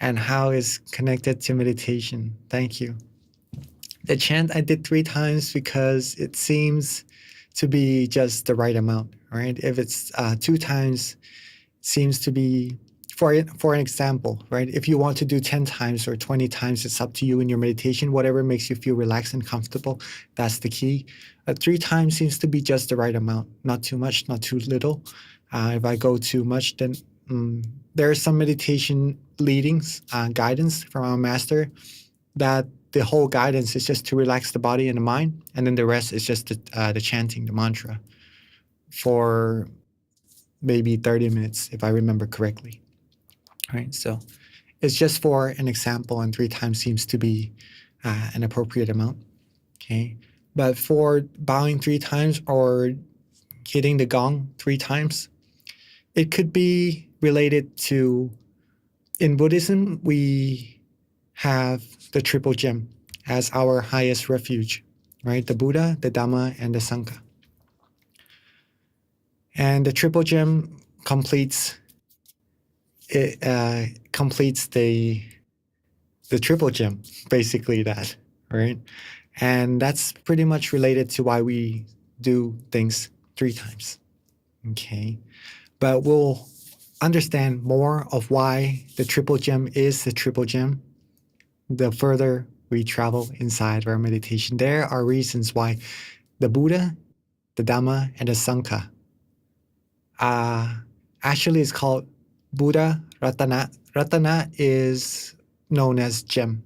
And how is connected to meditation? Thank you. The chant I did 3 times because it seems to be just the right amount, right? If it's 2 times, seems to be, for an example, right? If you want to do 10 times or 20 times, it's up to you in your meditation, whatever makes you feel relaxed and comfortable, that's the key. 3 times seems to be just the right amount, not too much, not too little. If I go too much, then there are some meditation leadings, guidance from our master that the whole guidance is just to relax the body and the mind, and then the rest is just the chanting, the mantra, for maybe 30 minutes, if I remember correctly. All right, so it's just for an example, and 3 times seems to be an appropriate amount. Okay, but for bowing 3 times or hitting the gong 3 times, it could be related to, in Buddhism, we have the triple gem as our highest refuge, right? The Buddha, the Dhamma, and the Sangha. And the triple gem completes the the triple gem, basically that, right? And that's pretty much related to why we do things 3 times. Okay. But we'll understand more of why the triple gem is the triple gem the further we travel inside our meditation. There are reasons why the Buddha, the Dhamma, and the Sangha actually is called Buddha Ratana. Ratana is known as gem.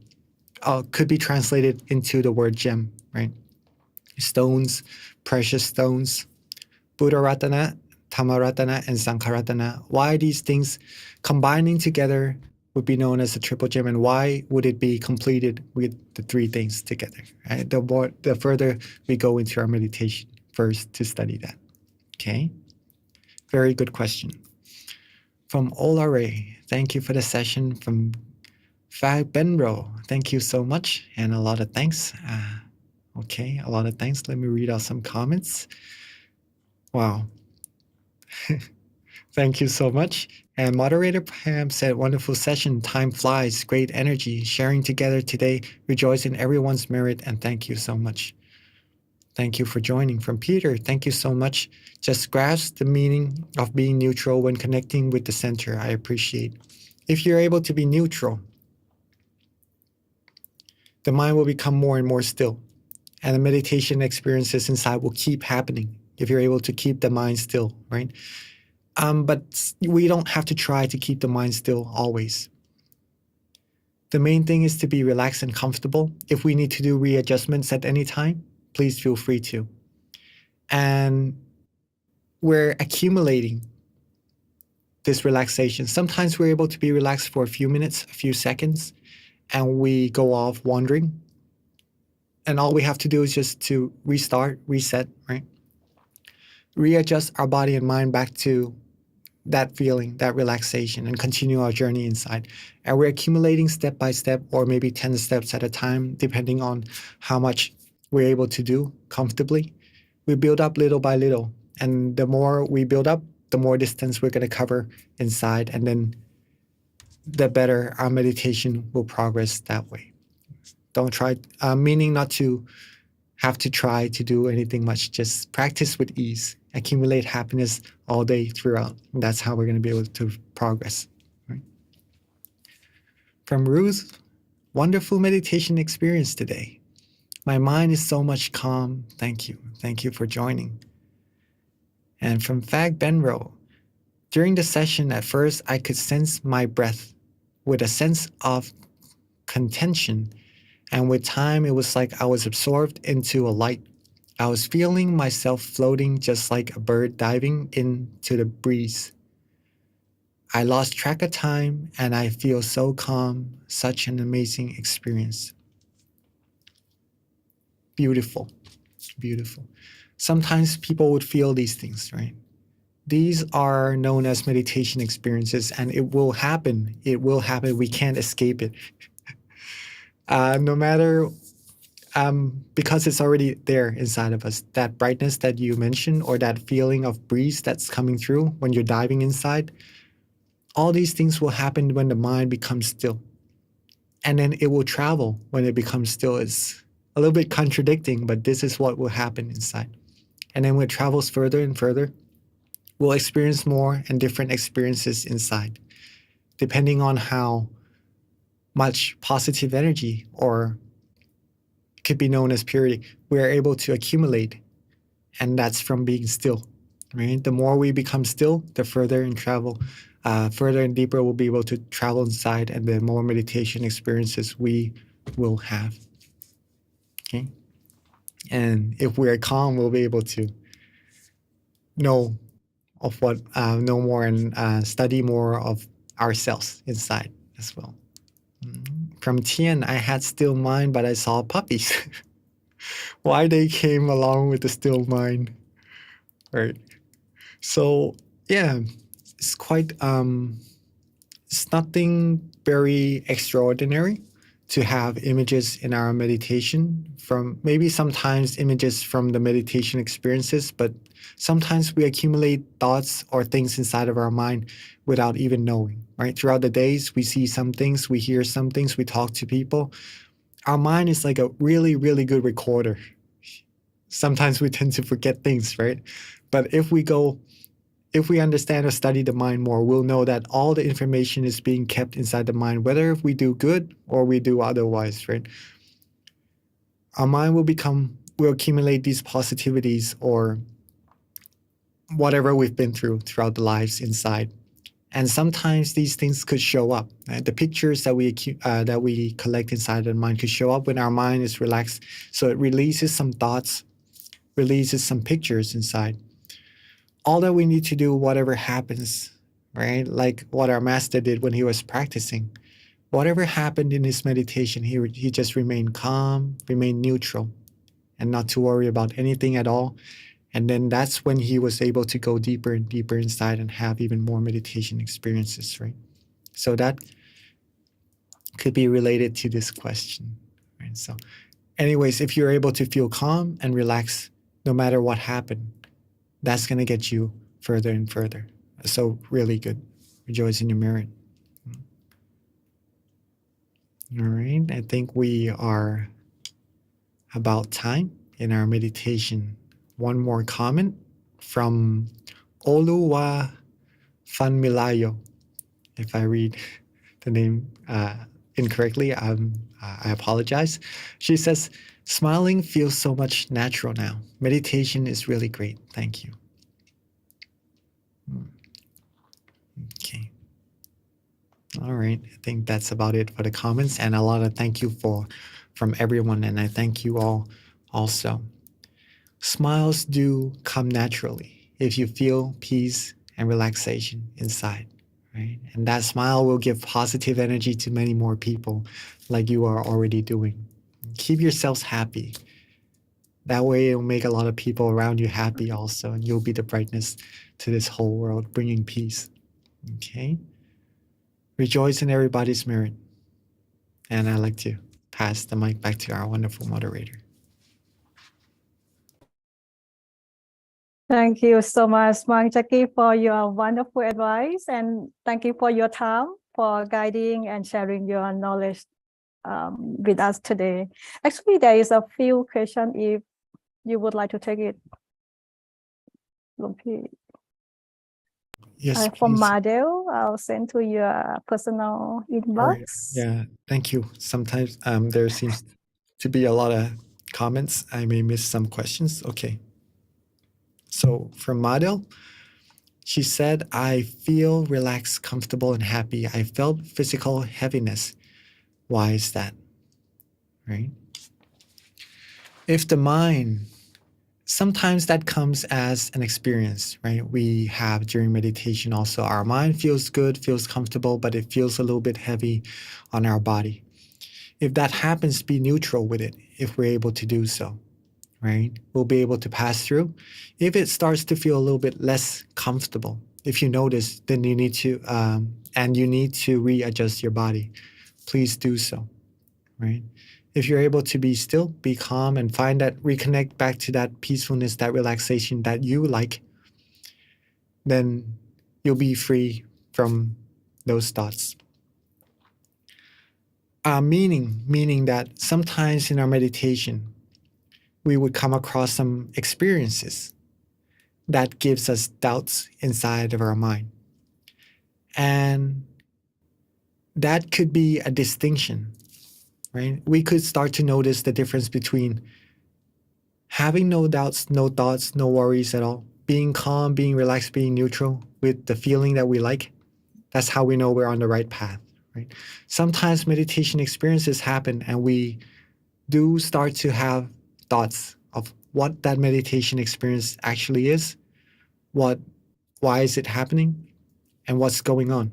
Could be translated into the word gem, right? Stones, precious stones. Buddha Ratana, Dhamma Ratana, and Sangha Ratana. Why these things combining together would be known as a triple gem, and why would it be completed with the 3 things together? Right? The further we go into our meditation first to study that. Okay. Very good question. From Olare, thank you for the session. From Fag Benro, thank you so much, and a lot of thanks. Okay, a lot of thanks. Let me read out some comments. Wow. Thank you so much. And moderator Pam said, wonderful session. Time flies. Great energy. Sharing together today. Rejoice in everyone's merit. And thank you so much. Thank you for joining. From Peter, thank you so much. Just grasp the meaning of being neutral when connecting with the center. I appreciate. If you're able to be neutral, the mind will become more and more still. And the meditation experiences inside will keep happening if you're able to keep the mind still, right? But we don't have to try to keep the mind still always. The main thing is to be relaxed and comfortable. If we need to do readjustments at any time, please feel free to. And we're accumulating this relaxation. Sometimes we're able to be relaxed for a few minutes, a few seconds, and we go off wandering. And all we have to do is just to restart, reset, right? Readjust our body and mind back to that feeling, that relaxation, and continue our journey inside. And we're accumulating step by step, or maybe 10 steps at a time, depending on how much we're able to do comfortably. We build up little by little. And the more we build up, the more distance we're going to cover inside. And then the better our meditation will progress that way. Don't try, meaning not to have to try to do anything much. Just practice with ease. Accumulate happiness all day throughout. And that's how we're going to be able to progress. Right? From Ruth, wonderful meditation experience today. My mind is so much calm. Thank you. Thank you for joining. And from Fag Benro, during the session at first, I could sense my breath with a sense of contention. And with time, it was like I was absorbed into a light. I was feeling myself floating just like a bird diving into the breeze. I lost track of time and I feel so calm, such an amazing experience. Beautiful, beautiful. Sometimes people would feel these things, right? These are known as meditation experiences, and it will happen. It will happen. We can't escape it. No matter because it's already there inside of us. That brightness that you mentioned, or that feeling of breeze that's coming through when you're diving inside, all these things will happen when the mind becomes still. And then it will travel when it becomes still. It's a little bit contradicting, but this is what will happen inside. And then when it travels further and further, we'll experience more and different experiences inside, depending on how much positive energy, or could be known as purity, we are able to accumulate. And that's from being still, right? The more we become still, the further and further and deeper we'll be able to travel inside, and the more meditation experiences we will have. Okay. And if we're calm, we'll be able to know more and study more of ourselves inside as well. From Tian, I had still mind, but I saw puppies. Why they came along with the still mind, right? So yeah, it's quite it's nothing very extraordinary. to have images in our meditation, from maybe sometimes images from the meditation experiences, but sometimes we accumulate thoughts or things inside of our mind without even knowing, right? Throughout the days, we see some things, we hear some things, we talk to people. Our mind is like a really, really good recorder. Sometimes we tend to forget things, right? But if we understand or study the mind more, we'll know that all the information is being kept inside the mind, whether if we do good or we do otherwise, right? Our mind will accumulate these positivities or whatever we've been through throughout the lives inside. And sometimes these things could show up. Right? The pictures that we collect inside the mind could show up when our mind is relaxed. So it releases some thoughts, releases some pictures inside. All that we need to do, whatever happens, right? Like what our master did when he was practicing. Whatever happened in his meditation, he just remained calm, remained neutral, and not to worry about anything at all. And then that's when he was able to go deeper and deeper inside and have even more meditation experiences, right? So that could be related to this question, right? So, anyways, if you're able to feel calm and relax no matter what happened, that's going to get you further and further. So, really good. Rejoice in your merit. All right. I think we are about time in our meditation. One more comment from Oluwa Fanmilayo. If I read the name incorrectly, I apologize. She says, smiling feels so much natural now. Meditation is really great. Thank you. Okay. All right. I think that's about it for the comments, and a lot of thank you from everyone. And I thank you all also. Smiles do come naturally if you feel peace and relaxation inside, right? And that smile will give positive energy to many more people like you are already doing. Keep yourselves happy. That way it'll make a lot of people around you happy also, and you'll be the brightness to this whole world, bringing peace. Okay? Rejoice in everybody's merit. And I'd like to pass the mic back to our wonderful moderator. Thank you so much, Mang Jackie, for your wonderful advice, and thank you for your time for guiding and sharing your knowledge with us today. Actually, there is a few questions if you would like to take it. Yes, From please. Madel, I'll send to your personal inbox. All right. Yeah, thank you. Sometimes there seems to be a lot of comments. I may miss some questions. Okay. So from Madel, she said, I feel relaxed, comfortable, and happy. I felt physical heaviness. Why is that? Right? If the mind, sometimes that comes as an experience, right? We have during meditation also, our mind feels good, feels comfortable, but it feels a little bit heavy on our body. If that happens, be neutral with it if we're able to do so, right? We'll be able to pass through. If it starts to feel a little bit less comfortable, if you notice, then you need to readjust your body. Please do so, right? If you're able to be still, be calm, and reconnect back to that peacefulness, that relaxation that you like, then you'll be free from those thoughts. Meaning that sometimes in our meditation, we would come across some experiences that gives us doubts inside of our mind. And that could be a distinction, right? We could start to notice the difference between having no doubts, no thoughts, no worries at all, being calm, being relaxed, being neutral with the feeling that we like. That's how we know we're on the right path, right? Sometimes meditation experiences happen and we do start to have thoughts of what that meditation experience actually is, why is it happening, and what's going on.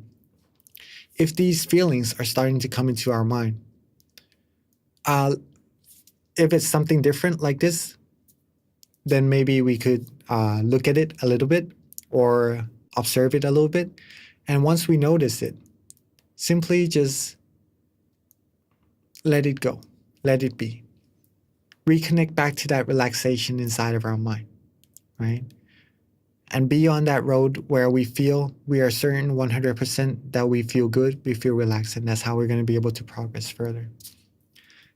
If these feelings are starting to come into our mind, if it's something different like this, then maybe we could look at it a little bit or observe it a little bit. And once we notice it, simply just let it go, let it be. Reconnect back to that relaxation inside of our mind, right? And be on that road where we feel, we are certain 100% that we feel good, we feel relaxed, and that's how we're going to be able to progress further.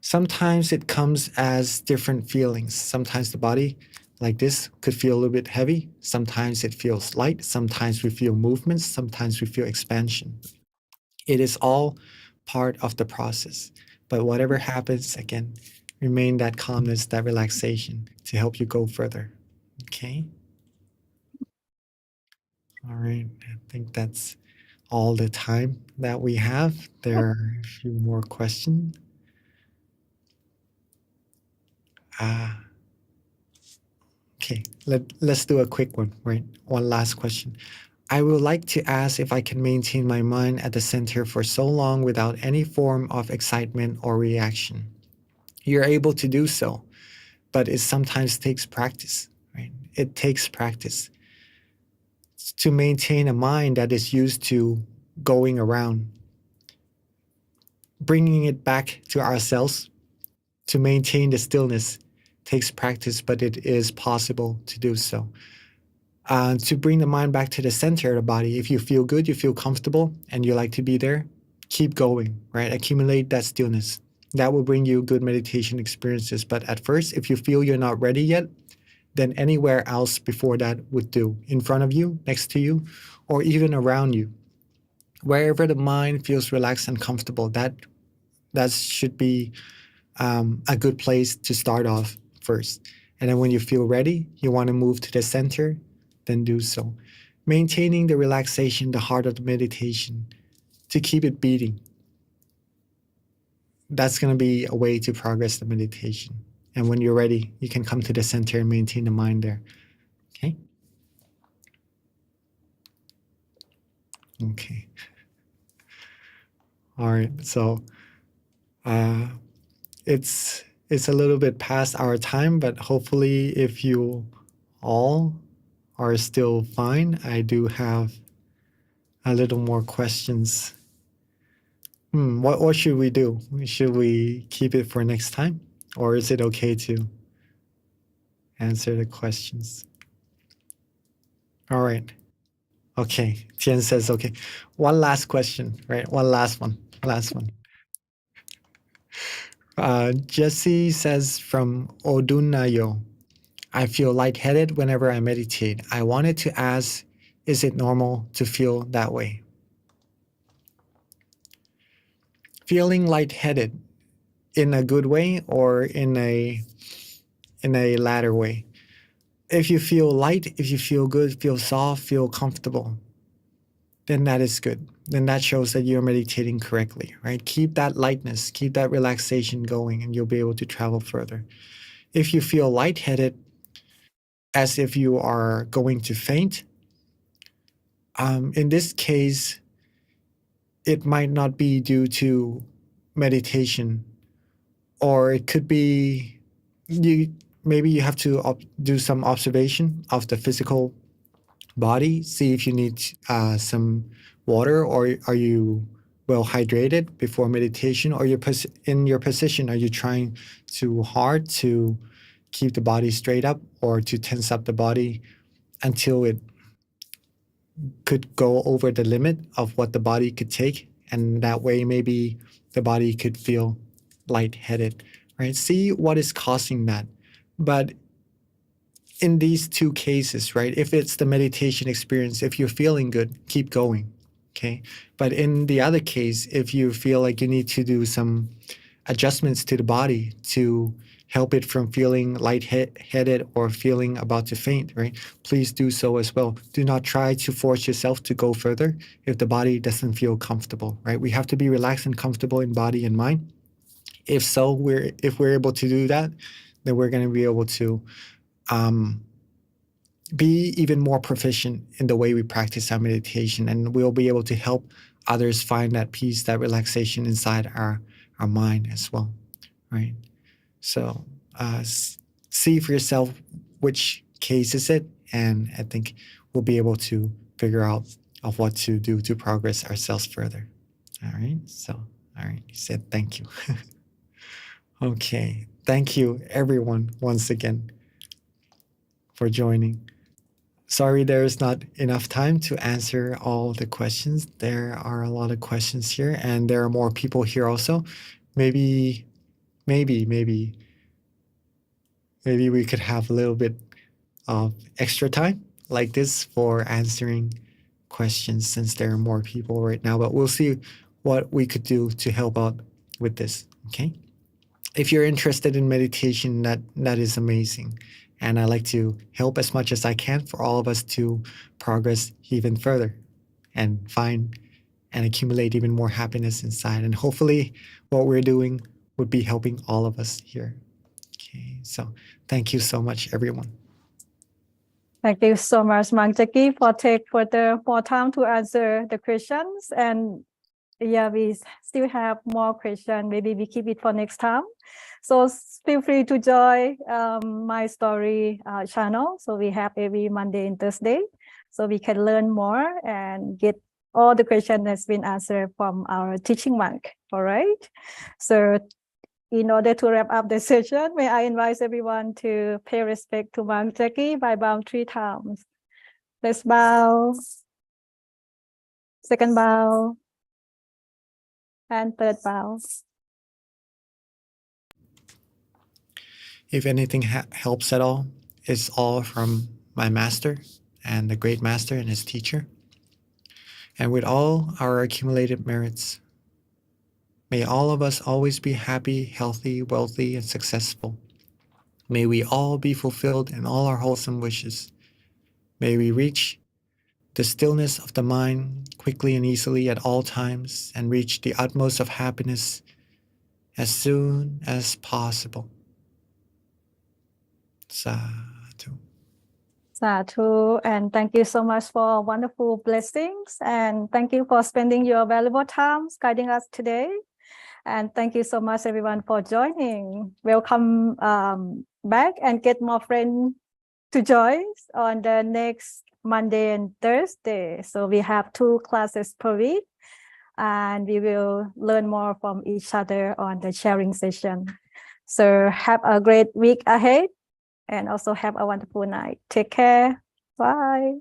Sometimes it comes as different feelings. Sometimes the body, like this, could feel a little bit heavy. Sometimes it feels light. Sometimes we feel movements. Sometimes we feel expansion. It is all part of the process. But whatever happens, again, remain that calmness, that relaxation to help you go further. Okay? All right. I think that's all the time that we have. There are a few more questions. Okay, let's do a quick one, right? One last question. I would like to ask if I can maintain my mind at the center for so long without any form of excitement or reaction. You're able to do so, but it sometimes takes practice, right? It takes practice to maintain a mind that is used to going around, bringing it back to ourselves to maintain the stillness takes practice, but it is possible to do so. To bring the mind back to the center of the body, if you feel good, you feel comfortable, and you like to be there, keep going, right? Accumulate that stillness. That will bring you good meditation experiences. But at first, if you feel you're not ready yet, then anywhere else before that would do. In front of you, next to you, or even around you. Wherever the mind feels relaxed and comfortable, that should be a good place to start off first. And then when you feel ready, you want to move to the center, then do so. Maintaining the relaxation, the heart of the meditation, to keep it beating. That's going to be a way to progress the meditation. And when you're ready, you can come to the center and maintain the mind there. Okay? Okay. All right. So it's a little bit past our time, but hopefully if you all are still fine, I do have a little more questions. What should we do? Should we keep it for next time? Or is it okay to answer the questions? All right. Okay. Tian says, okay. One last question, right? One last one. Last one. Jesse says from Odunayo, I feel lightheaded whenever I meditate. I wanted to ask, is it normal to feel that way? Feeling lightheaded in a good way or in a latter way? If you feel light, if you feel good, feel soft, feel comfortable, then that is good. Then that shows that you're meditating correctly, right? Keep that lightness, keep that relaxation going, and you'll be able to travel further. If you feel lightheaded, as if you are going to faint, in this case, it might not be due to meditation, or it could be maybe you have to do some observation of the physical body, see if you need some water, or are you well hydrated before meditation, or in your position, are you trying too hard to keep the body straight up or to tense up the body until it could go over the limit of what the body could take, and that way maybe the body could feel lightheaded, right? See what is causing that. But in these two cases, right, if it's the meditation experience, if you're feeling good, keep going, okay? But in the other case, if you feel like you need to do some adjustments to the body to help it from feeling lightheaded or feeling about to faint, right, please do so as well. Do not try to force yourself to go further if the body doesn't feel comfortable, right? We have to be relaxed and comfortable in body and mind. If we're able to do that, then we're going to be able to be even more proficient in the way we practice our meditation, and we'll be able to help others find that peace, that relaxation inside our mind as well, right? So see for yourself which case is it, and I think we'll be able to figure out of what to do to progress ourselves further. All right. So, all right. He said, thank you. Okay. Thank you, everyone, once again for joining. Sorry, there's not enough time to answer all the questions. There are a lot of questions here, and there are more people here also. Maybe we could have a little bit of extra time like this for answering questions since there are more people right now, but we'll see what we could do to help out with this. Okay. If you're interested in meditation, that is amazing. And I like to help as much as I can for all of us to progress even further and find and accumulate even more happiness inside. And hopefully what we're doing would be helping all of us here. Okay. So thank you so much, everyone. Thank you so much, Mang Jackie, for take further more time to answer the questions. And yeah, we still have more questions. Maybe we keep it for next time. So feel free to join my story channel. So we have every Monday and Thursday. So we can learn more and get all the questions that's been answered from our teaching monk. All right. So in order to wrap up the session, may I invite everyone to pay respect to Mang Jackie by bowing 3 times. Let's bow. Second bow. And third bow. If anything helps at all, it's all from my master and the great master and his teacher. And with all our accumulated merits, may all of us always be happy, healthy, wealthy, and successful. May we all be fulfilled in all our wholesome wishes. May we reach the stillness of the mind quickly and easily at all times and reach the utmost of happiness as soon as possible. Sadhu. Sadhu, and thank you so much for wonderful blessings. And thank you for spending your valuable time guiding us today. And thank you so much, everyone, for joining. Welcome back and get more friends to join on the next Monday and Thursday. So we have 2 classes per week, and we will learn more from each other on the sharing session. So have a great week ahead, and also have a wonderful night. Take care. Bye.